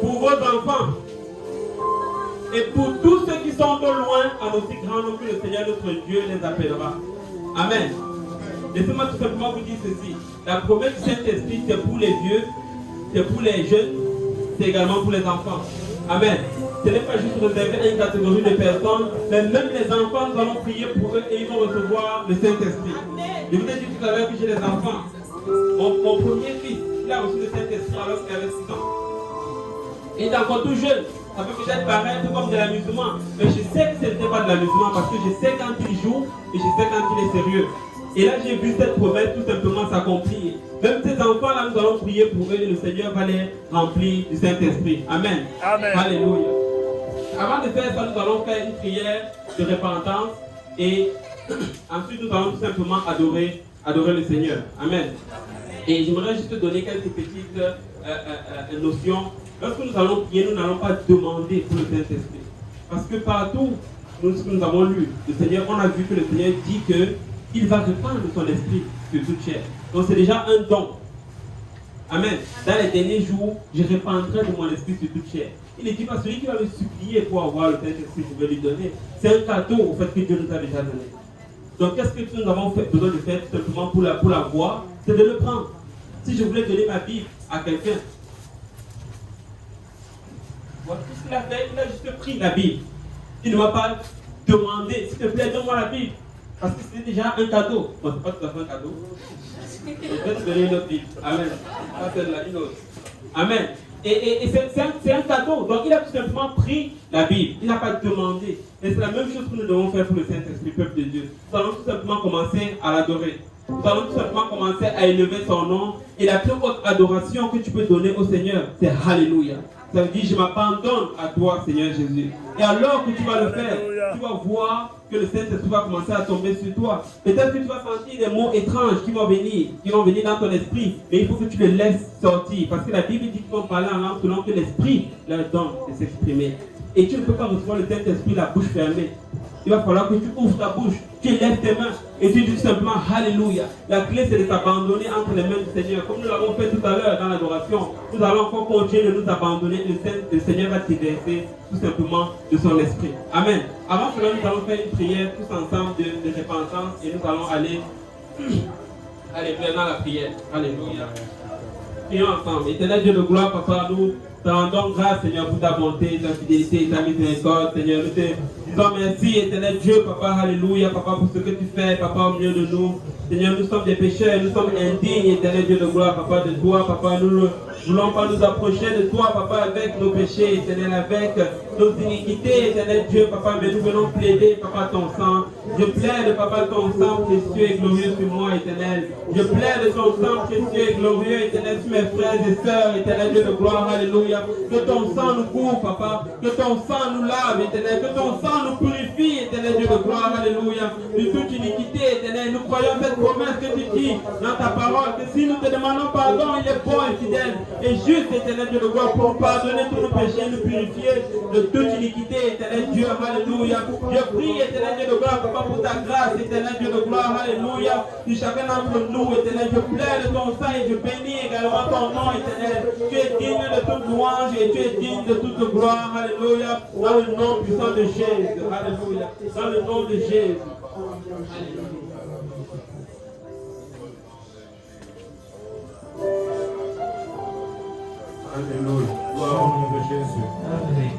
[SPEAKER 4] pour vos enfants, et pour tous ceux qui sont au loin, en aussi grand nombre que le Seigneur notre Dieu les appellera. Amen. Laissez-moi tout simplement vous dire ceci. La promesse du Saint-Esprit, c'est pour les vieux, c'est pour les jeunes, c'est également pour les enfants. Amen. Ce n'est pas juste réservé à une catégorie de personnes, mais même les enfants, nous allons prier pour eux et ils vont recevoir le Saint-Esprit. Je vous ai dit tout à l'heure que j'ai des enfants. Mon premier fils, il a reçu le Saint-Esprit alors qu'il avait 6 ans. Il est encore tout jeune. Ça peut peut-être paraître comme de l'amusement, mais je sais que ce n'était pas de l'amusement parce que je sais quand il joue et je sais quand il est sérieux. Et là, j'ai vu cette promesse tout simplement s'accomplir. Même ces enfants-là, nous allons prier pour eux et le Seigneur va les remplir du Saint-Esprit. Amen.
[SPEAKER 5] Amen.
[SPEAKER 4] Alléluia. Avant de faire ça, nous allons faire une prière de repentance et ensuite nous allons tout simplement adorer le Seigneur. Amen. Et j'aimerais juste te donner quelques petites notions. Lorsque nous allons prier, nous n'allons pas demander pour le Saint-Esprit. Parce que partout, ce que nous avons lu, le Seigneur, on a vu que le Seigneur dit qu'il va répandre son esprit sur toute chair. Donc c'est déjà un don. Amen. Dans les derniers jours, je répandrai de mon esprit sur toute chair. Il ne dit pas celui qui va me supplier pour avoir le Saint-Esprit, je vais lui donner. C'est un cadeau au fait que Dieu nous a déjà donné. Donc qu'est-ce que nous avons besoin de faire tout simplement pour l'avoir? C'est de le prendre. Si je voulais donner ma Bible à quelqu'un, voilà tout ce qu'il a fait, il a juste pris la Bible. Il ne m'a pas demandé, s'il te plaît, donne-moi la Bible. Parce que c'est déjà un cadeau. Bon, c'est pas tout à fait un cadeau. Je vais te donner une autre Bible. Amen. Pas celle-là, une autre. Amen. Et c'est un cadeau. Donc il a tout simplement pris la Bible. Il n'a pas demandé. Et c'est la même chose que nous devons faire pour le Saint-Esprit, peuple de Dieu. Nous allons tout simplement commencer à l'adorer. Nous allons tout simplement commencer à élever son nom. Et la plus haute adoration que tu peux donner au Seigneur, c'est Alléluia. Ça veut dire, je m'abandonne à toi, Seigneur Jésus. Et alors que tu vas le faire, tu vas voir que le Saint-Esprit va commencer à tomber sur toi. Peut-être que tu vas sentir des mots étranges qui vont venir dans ton esprit. Mais il faut que tu les laisses sortir. Parce que la Bible dit qu'ils vont parler en langue selon que l'Esprit leur donne de s'exprimer. Et tu ne peux pas recevoir le Saint-Esprit la bouche fermée. Il va falloir que tu ouvres ta bouche, tu lèves tes mains et tu dis tout simplement Alléluia. La clé, c'est de t'abandonner entre les mains du Seigneur. Comme nous l'avons fait tout à l'heure dans l'adoration, nous allons encore continuer de nous abandonner. Le Seigneur va te verser tout simplement de son esprit. Amen. Avant cela, nous allons faire une prière tous ensemble de repentance et nous allons aller dans la prière. Alléluia. Prions ensemble. Éternel Dieu de gloire, Papa, nous te rendons grâce, Seigneur, pour ta bonté, ta fidélité, ta miséricorde, Seigneur. Nous te disons merci, éternel Dieu, Papa, alléluia, Papa, pour ce que tu fais, Papa, au milieu de nous. Seigneur, nous sommes des pécheurs, nous sommes indignes, éternel Dieu de gloire, Papa, de toi, Papa, nous ne voulons pas nous approcher de toi, Papa, avec nos péchés, éternel, avec nos iniquités, éternel Dieu, Papa, mais nous venons plaider, Papa, ton sang. Je plaide, Papa, ton sang précieux et glorieux sur moi, éternel. Je plaide ton sang précieux et glorieux, éternel, sur mes frères et sœurs, éternel Dieu de gloire, alléluia. Que ton sang nous couvre, Papa, que ton sang nous lave, éternel, que ton sang nous purifie, éternel Dieu de gloire, alléluia. De toute iniquité, éternel, nous croyons cette promesse que tu dis dans ta parole, que si nous te demandons pardon, il est bon et fidèle et juste, éternel Dieu de gloire, pour pardonner tous nos péchés, nous purifier de toute iniquité, éternel Dieu, alléluia. Je prie, éternel Dieu de gloire, Papa, pour ta grâce, éternel Dieu de gloire, alléluia. Si chacun d'entre nous, éternel, je plaide ton sang et je bénis également ton nom, éternel. Tu es digne de toute louange et tu es digne de toute gloire, alléluia. Dans le nom puissant de Jésus, alléluia. Dans le nom de Jésus, alléluia.
[SPEAKER 3] Alléluia. Gloire au nom de Jésus. Amen.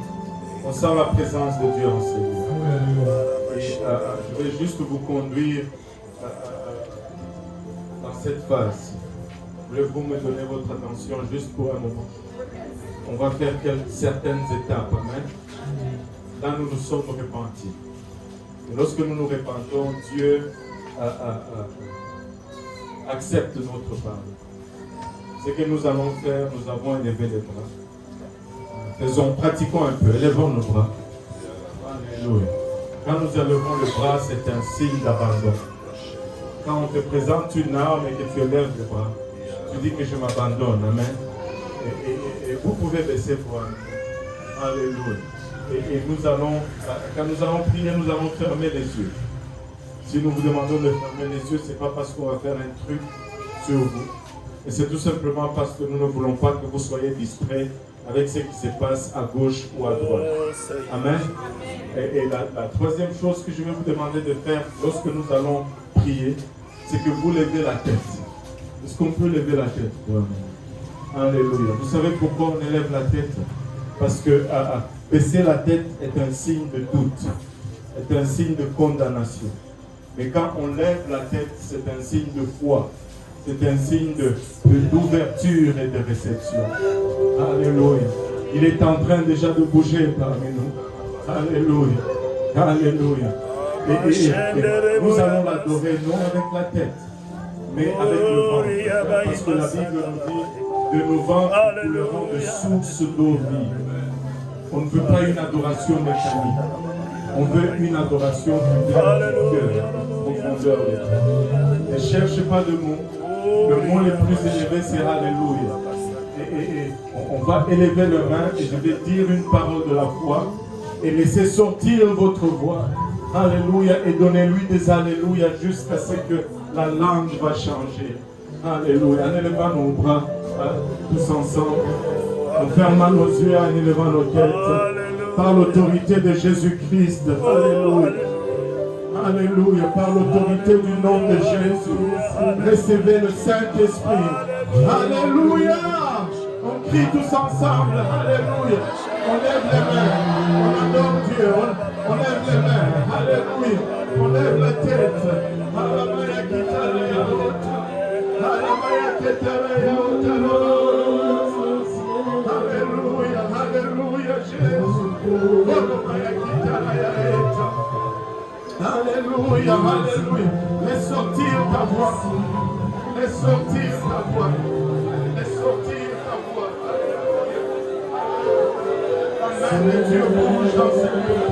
[SPEAKER 3] On sent la présence de Dieu en ce lieu. Et je vais juste vous conduire dans cette phase. Voulez-vous me donner votre attention juste pour un moment? On va faire certaines étapes. Amen. Là, nous nous sommes repentis. Et lorsque nous nous repentons, Dieu accepte notre pardon. Ce que nous allons faire, nous avons élevé les bras. Pratiquons un peu, élevons nos bras. Alléluia. Quand nous élevons le bras, c'est un signe d'abandon. Quand on te présente une arme et que tu élèves le bras, tu dis que je m'abandonne. Amen. Et vous pouvez baisser pour un. Alléluia. Et nous allons, quand nous allons prier, nous allons fermer les yeux. Si nous vous demandons de fermer les yeux, ce n'est pas parce qu'on va faire un truc sur vous. Et c'est tout simplement parce que nous ne voulons pas que vous soyez distraits avec ce qui se passe à gauche ou à droite. Amen. Et la troisième chose que je vais vous demander de faire lorsque nous allons prier, c'est que vous levez la tête. Est-ce qu'on peut lever la tête? Alléluia. Vous savez pourquoi on élève la tête? Parce que baisser la tête est un signe de doute, est un signe de condamnation. Mais quand on lève la tête, c'est un signe de foi. C'est un signe d'ouverture et de réception. Alléluia. Il est en train déjà de bouger parmi nous. Alléluia. Alléluia. Et nous allons l'adorer non avec la tête, mais avec le ventre. Parce que la Bible nous dit de nos ventres couleront de sources d'eau vive. On ne veut pas une adoration mécanique. On veut une adoration qui vient du cœur, profondeur de Dieu. Ne cherche pas de mots. Le mot le plus élevé, c'est Alléluia. Et on va élever les mains et je vais dire une parole de la foi et laissez sortir votre voix. Alléluia. Et donnez-lui des Alléluia jusqu'à ce que la langue va changer. Alléluia. En élevant nos bras tous ensemble. En fermant nos yeux, en élevant nos têtes. Par l'autorité de Jésus-Christ. Alléluia. Alléluia. Par l'autorité du nom de Jésus. Recevez le Saint-Esprit. Alléluia. On crie tous ensemble. Alléluia. On lève les mains. On adore Dieu. On lève les mains. Alléluia. On lève la tête. Alléluia. Alléluia. Jésus. Alléluia. Alléluia. Laisse sortir ta voix. Laisse sortir ta voix. Laisse sortir ta voix. La main de Dieu bouge dans ce lieu.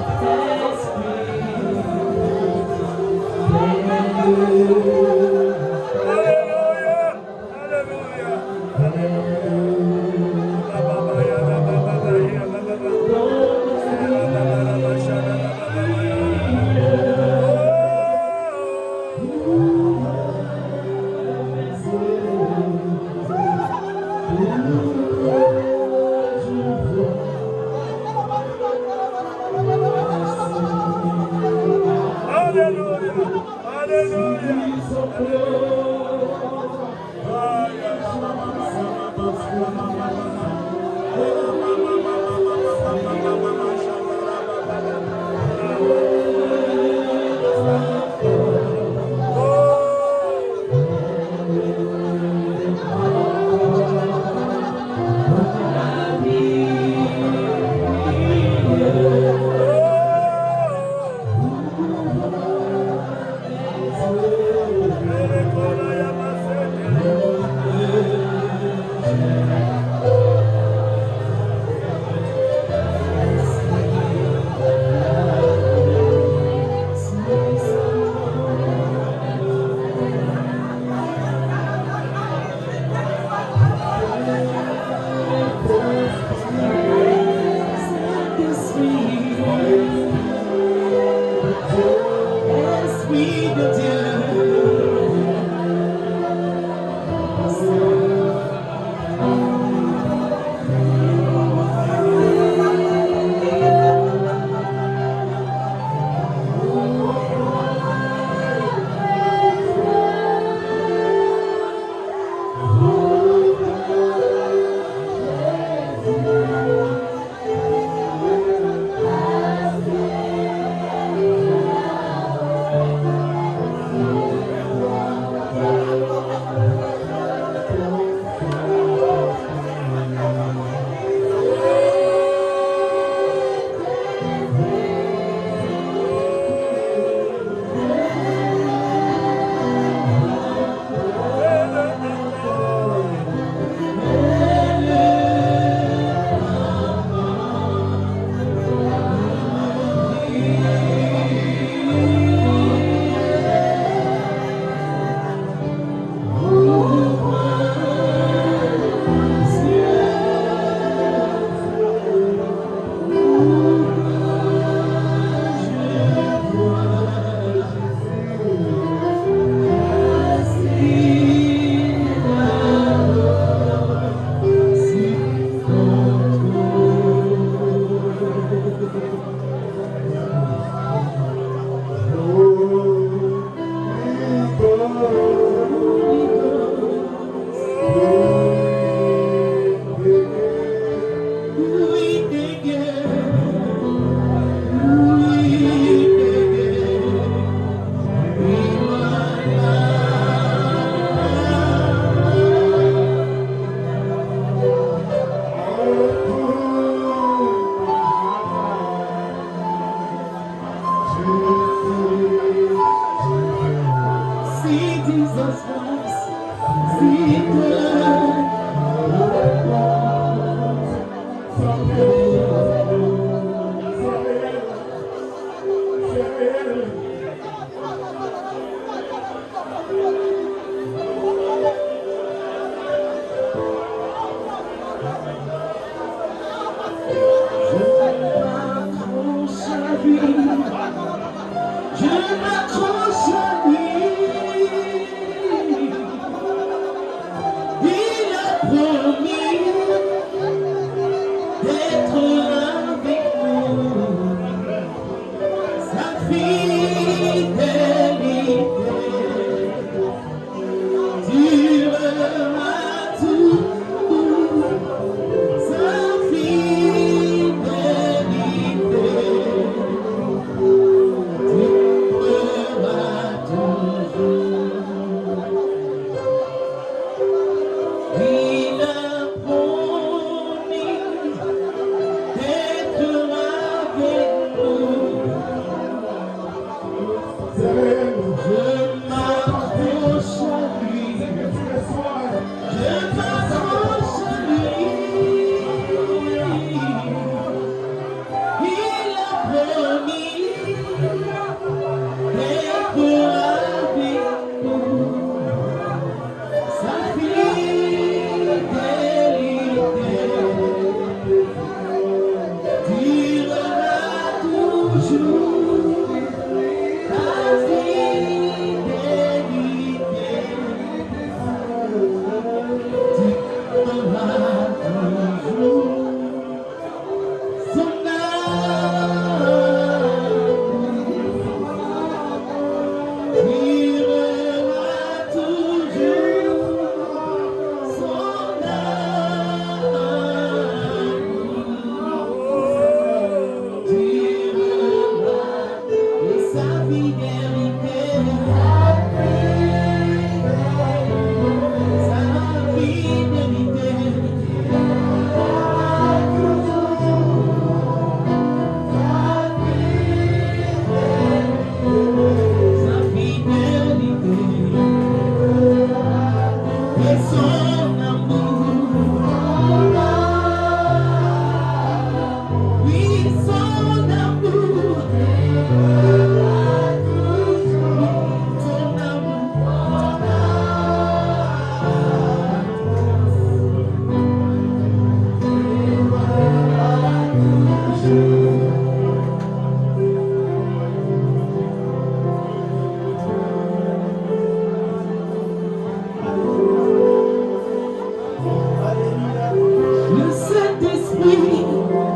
[SPEAKER 6] Saint-Esprit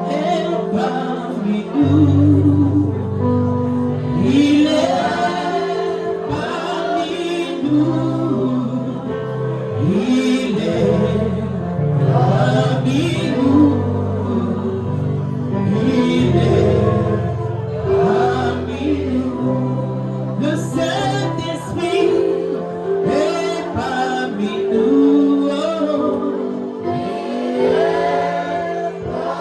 [SPEAKER 6] est parmi nous. Il est parmi nous. Il est parmi nous. Il est parmi nous. Le Saint-Esprit est parmi nous. Il est parmi nous.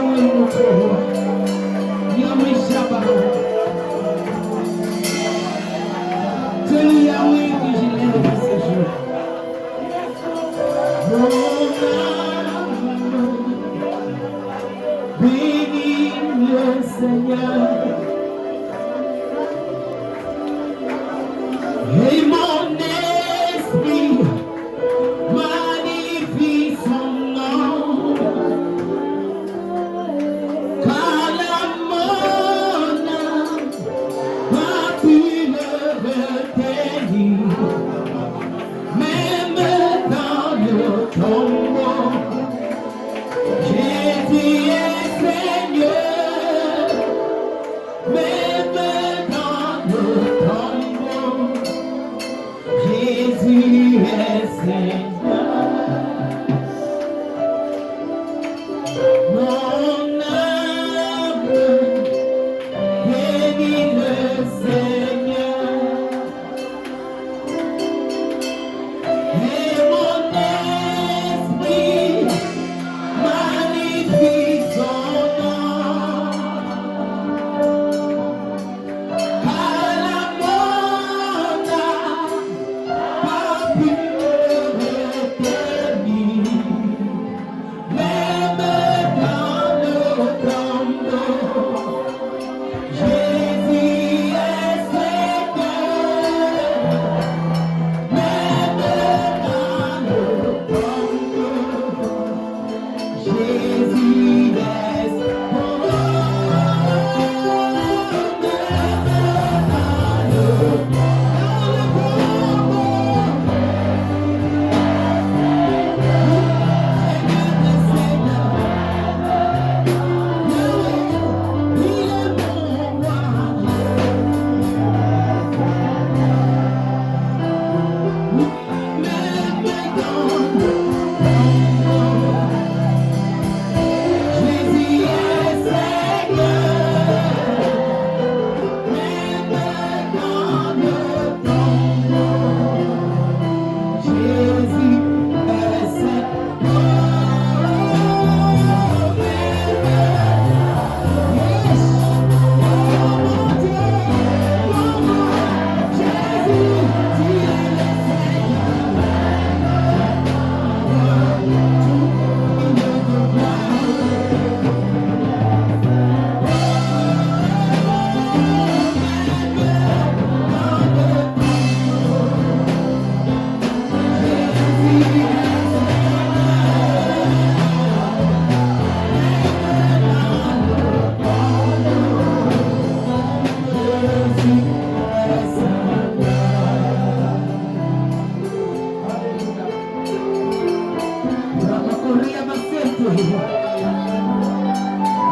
[SPEAKER 6] Yahweh notre roi. Yahweh Shabbat. C'est le Yahweh que je lève ce jour. Mon âme bénis le Seigneur. Et mon esprit magnifie son nom. Car la mon âme n'a pu le retenir. Même dans le tombeau, Jésus est Seigneur. Même dans le tombeau, Jésus est Seigneur. Mon âme bénit le Seigneur. Et mon esprit magnifie son nom. Car la mon âme n'a pu le retenir. Même dans le tombeau, Jésus est Seigneur. Même dans le tombeau, Jésus est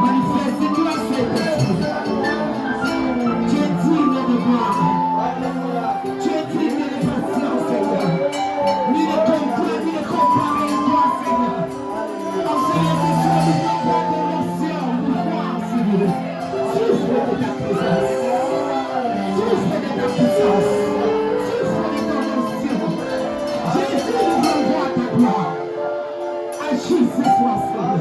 [SPEAKER 6] manifeste-toi, Seigneur. Tu es digne de gloire. Tu es digne de patience, Seigneur. Ni de comprendre, ni de comparer à toi, Seigneur. Oh Seigneur, c'est toi qui nous envoie de l'émotion, de voir, Seigneur. Souffle de ta présence. Souffle de ta puissance. Souffle de ton onction. Jésus nous envoie ta gloire. Agis ce soir, Seigneur.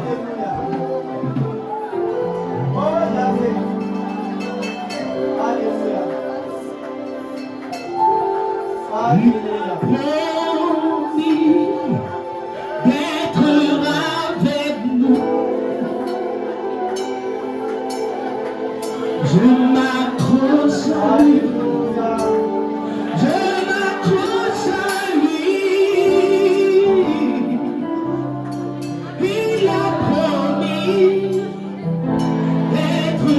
[SPEAKER 6] Promis d'être avec nous. Je m'accroche à lui. Je m'accroche à lui. Il a promis d'être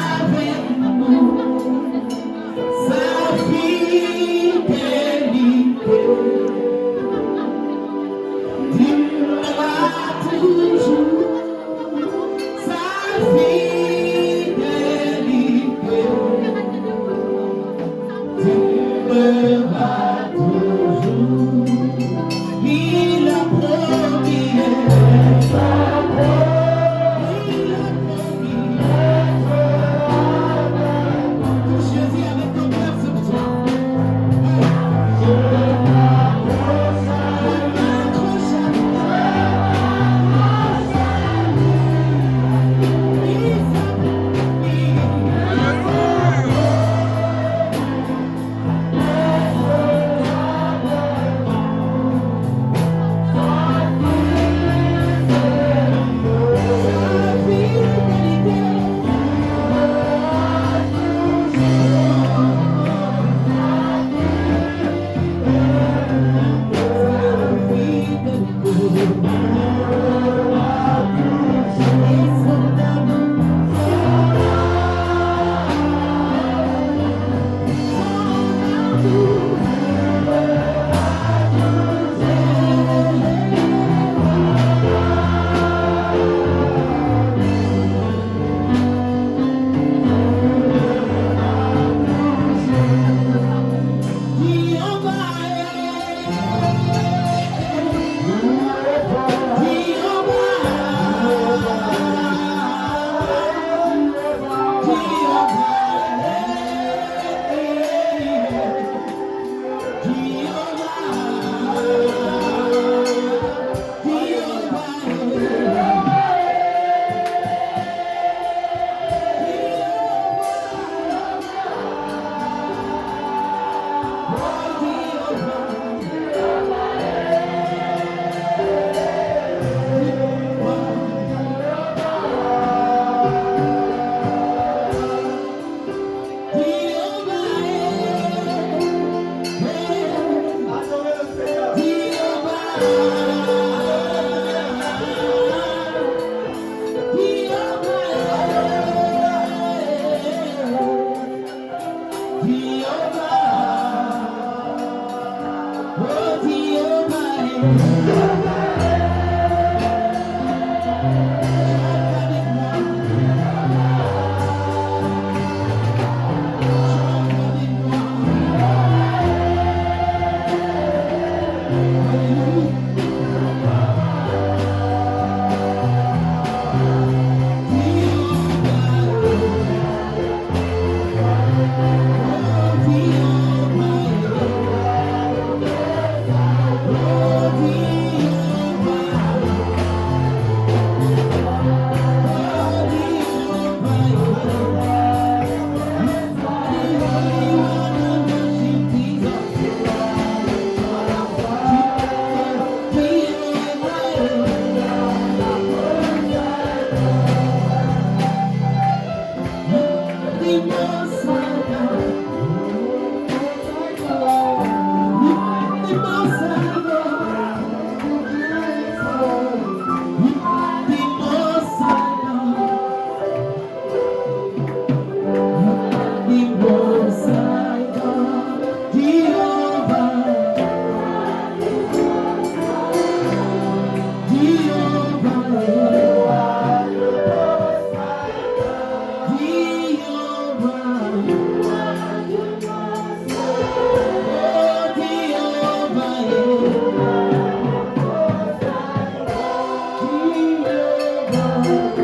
[SPEAKER 6] avec nous. Sa fidélité durera toujours. Sa fidélité durera toujours. Il a promis. Il a promis. Choisis avec ton cœur ce soir. Je m'accroche à lui.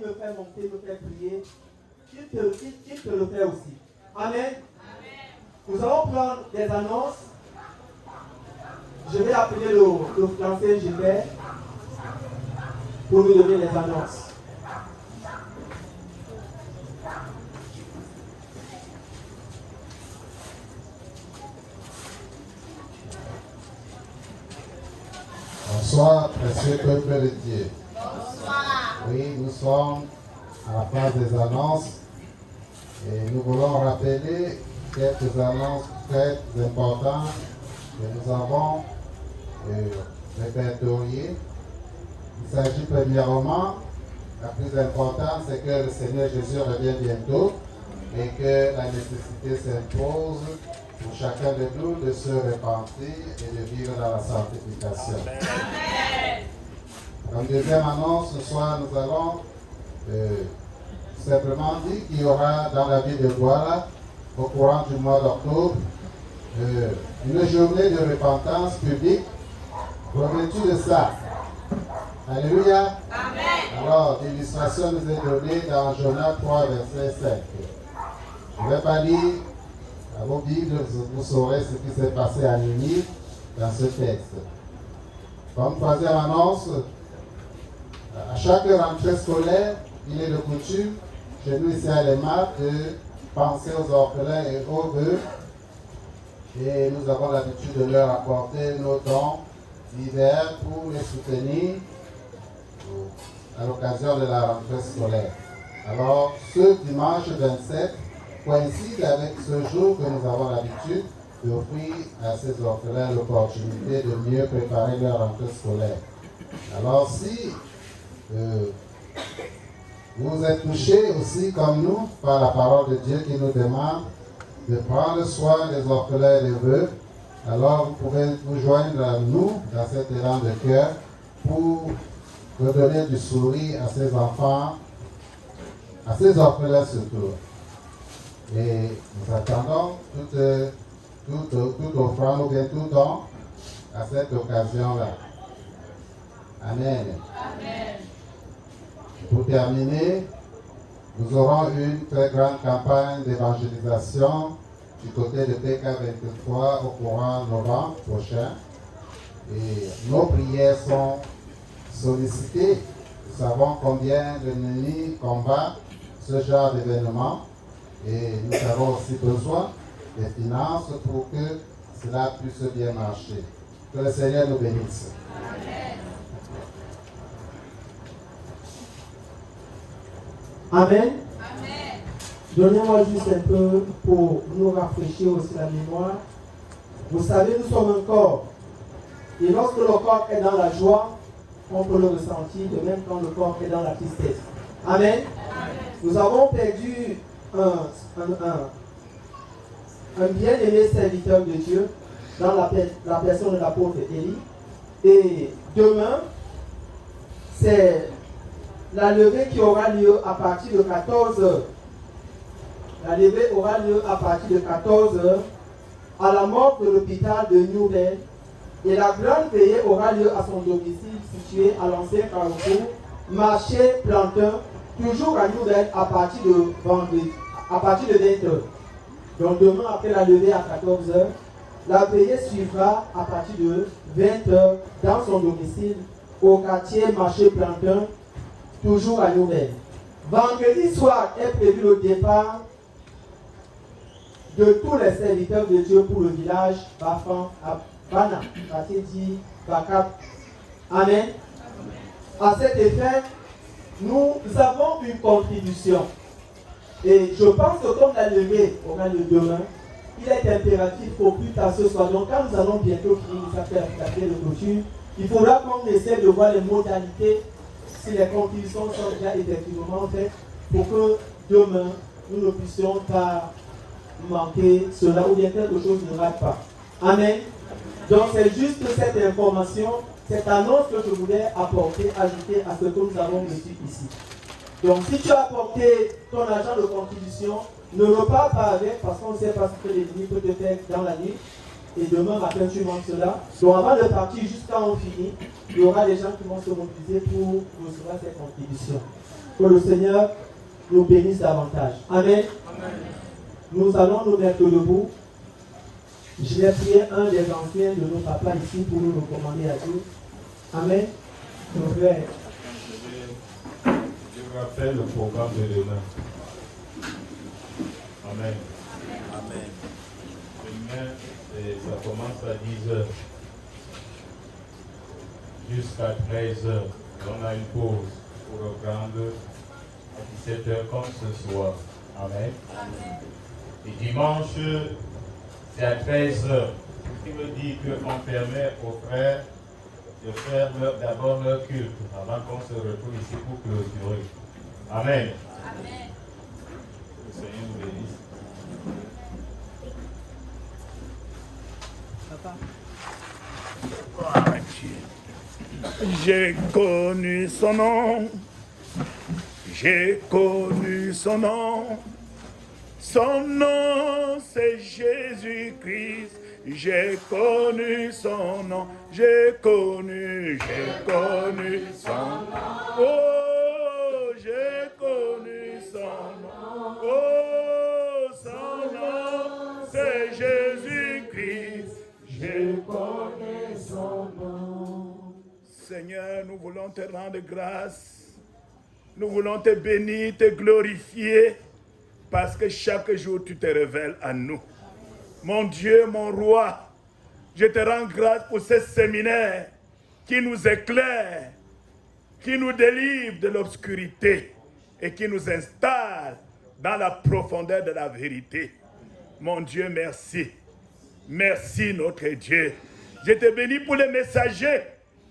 [SPEAKER 1] me fait monter, me fait prier, il te le fait aussi. Amen. Nous allons prendre des annonces. Je vais appeler l'ancien Gilbert pour nous donner les annonces.
[SPEAKER 7] Bonsoir, précieux peuple de Dieu. Bonsoir. Oui, nous sommes à la phase des annonces et nous voulons rappeler quelques annonces très importantes que nous avons répertoriées. Il s'agit premièrement, la plus importante, c'est que le Seigneur Jésus revient bientôt et que la nécessité s'impose pour chacun de nous de se repentir et de vivre dans la sanctification. Amen. Comme deuxième annonce, ce soir, nous allons simplement dire qu'il y aura dans la ville de Douala, au courant du mois d'octobre, une journée de repentance publique. Reviens-tu de ça? Alléluia. Amen. Alors, l'illustration nous est donnée dans Jonas 3, verset 5. Je ne vais pas lire à vos Bibles, vous saurez ce qui s'est passé à Ninive dans ce texte. Comme troisième annonce, à chaque rentrée scolaire, il est de coutume, chez nous ici à l'EMA, de penser aux orphelins et aux veuves. Et nous avons l'habitude de leur apporter nos dons divers pour les soutenir à l'occasion de la rentrée scolaire. Alors, ce dimanche 27 coïncide avec ce jour que nous avons l'habitude d'offrir à ces orphelins l'opportunité de mieux préparer leur rentrée scolaire. Alors, si vous êtes touchés aussi comme nous par la parole de Dieu qui nous demande de prendre soin des orphelins et des veuves, alors vous pouvez vous joindre à nous dans cet élan de cœur pour redonner du sourire à ces enfants, à ces orphelins surtout. Et nous attendons toute offrande ou bien tout don à cette occasion-là. Amen. Amen. Pour terminer, nous aurons une très grande campagne d'évangélisation du côté de PK23 au courant novembre prochain. Et nos prières sont sollicitées. Nous savons combien l'ennemi combat ce genre d'événement. Et nous avons aussi besoin des finances pour que cela puisse bien marcher. Que le Seigneur nous bénisse.
[SPEAKER 1] Amen. Amen. Donnez-moi juste un peu pour nous rafraîchir aussi la mémoire. Vous savez, nous sommes un corps. Et lorsque le corps est dans la joie, on peut le ressentir, de même quand le corps est dans la tristesse. Amen. Amen. Nous avons perdu un bien-aimé serviteur de Dieu dans la personne de l'apôtre Élie. Et demain, c'est la levée qui aura lieu à partir de 14h. La levée aura lieu à partir de 14h à la morgue de l'hôpital de Nouvelle. Et la grande veillée aura lieu à son domicile situé à l'ancien Carrefour, marché Plantin, toujours à Nouvelle à partir de vendredi, à partir de 20h. Donc demain après la levée à 14h, la veillée suivra à partir de 20h dans son domicile au quartier marché Plantin, toujours à Nouvelle. Vendredi soir est prévu le départ de tous les serviteurs de Dieu pour le village Bafan à Bana, quartier dit Bakap. Amen. À cet effet, nous avons une contribution. Et je pense que comme la levée aura lieu demain, il est impératif qu'au plus tard ce soir, donc quand nous allons bientôt finir la fête de clôture, il faudra qu'on essaie de voir les modalités, si les contributions sont déjà effectivement faites, pour que demain, nous ne puissions pas manquer cela ou bien quelque chose ne rate pas. Amen. Donc c'est juste cette information, cette annonce que je voulais apporter, ajouter à ce que nous avons reçu ici. Donc si tu as apporté ton argent de contribution, ne repars pas avec parce qu'on ne sait pas ce que l'ennemi peut te faire dans la nuit. Et demain matin tu manques cela. Donc avant de partir, juste quand on finit, il y aura des gens qui vont se mobiliser pour recevoir cette contribution. Que le Seigneur nous bénisse davantage. Amen. Nous allons nous mettre debout. Je vais prier un des anciens de nos papas ici pour nous recommander à Dieu. Amen. Nos frères.
[SPEAKER 3] Je rappelle le programme de demain. Amen.
[SPEAKER 5] Amen.
[SPEAKER 3] Demain, ça commence à 10h jusqu'à 13h. On a une pause pour reprendre à 17h comme ce soir. Amen. Et dimanche, c'est à 13h. Ce qui veut dire qu'on permet aux frères de faire d'abord leur culte avant qu'on se retrouve ici pour clôturer. Amen.
[SPEAKER 8] Amen.
[SPEAKER 3] Le Seigneur nous bénisse.
[SPEAKER 5] J'ai connu son nom, j'ai connu son nom. Son nom c'est Jésus-Christ. J'ai connu son nom, j'ai connu son nom. Oh, j'ai connu son nom. Oh, son nom c'est Jésus-Christ. J'ai connu son nom. Seigneur, nous voulons te rendre grâce. Nous voulons te bénir, te glorifier. Parce que chaque jour, tu te révèles à nous. Mon Dieu, mon roi, je te rends grâce pour ce séminaire qui nous éclaire, qui nous délivre de l'obscurité et qui nous installe dans la profondeur de la vérité. Mon Dieu, merci. Merci, notre Dieu. Je te bénis pour les messagers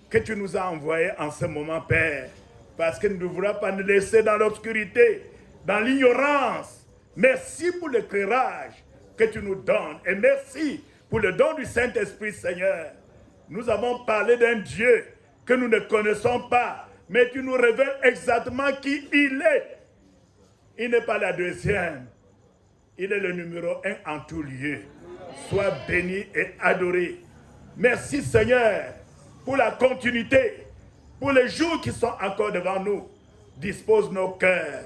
[SPEAKER 5] que tu nous as envoyés en ce moment, Père, parce que nous ne voulons pas nous laisser dans l'obscurité, dans l'ignorance. Merci pour l'éclairage que tu nous donnes. Et merci pour le don du Saint-Esprit, Seigneur. Nous avons parlé d'un Dieu que nous ne connaissons pas, mais tu nous révèles exactement qui il est. Il n'est pas la deuxième. Il est le numéro 1 en tout lieu. Sois béni et adoré. Merci, Seigneur, pour la continuité, pour les jours qui sont encore devant nous. Dispose nos cœurs.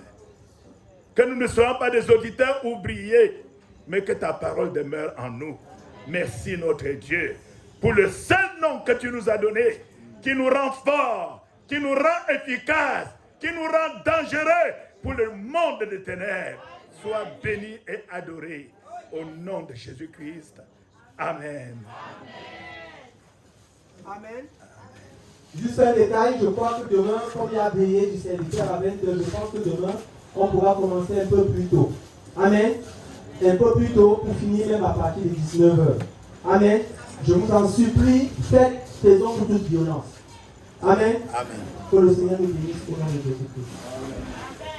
[SPEAKER 5] Que nous ne soyons pas des auditeurs oubliés, mais que ta parole demeure en nous. Merci notre Dieu pour le seul nom que tu nous as donné, qui nous rend forts, qui nous rend efficaces, qui nous rend dangereux pour le monde des ténèbres. Sois béni et adoré au nom de Jésus-Christ. Amen.
[SPEAKER 1] Amen. Juste un détail, je crois que demain, comme il y a veillé du serviteur à 20h, je pense que demain, on pourra commencer un peu plus tôt. Amen. Un peu plus tôt pour finir même à partir de 19h. Amen. Je vous en supplie, faites taison pour toute violence. Amen. Amen. Que le Seigneur nous bénisse au nom de Jésus-Christ.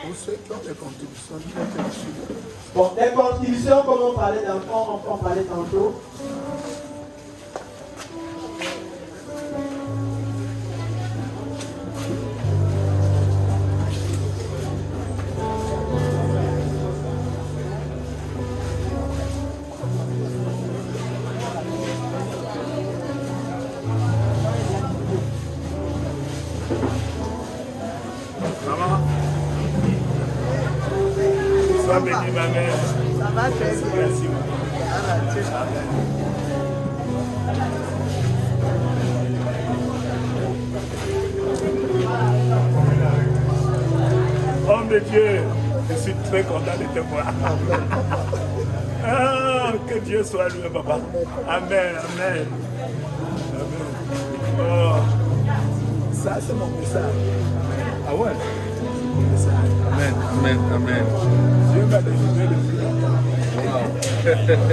[SPEAKER 6] Pour ceux qui ont des contributions,
[SPEAKER 1] bon, les contributions, comme on parlait tantôt.
[SPEAKER 5] Sois béni, ma mère.
[SPEAKER 6] ça va très bien.
[SPEAKER 5] Merci, ma Homme de Dieu, je suis très content de te voir. Ah, que Dieu soit loué, papa. Amen, amen. Amen. Oh. Ça, c'est mon message. Ah ouais? C'est mon message. Amen, amen, amen. Dieu m'a délivré le plus longtemps.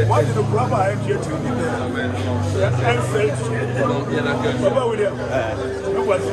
[SPEAKER 5] Moi, je ne crois pas à un Dieu trinitaire. Amen. Il y a un seul Dieu. Papa William, nous voici.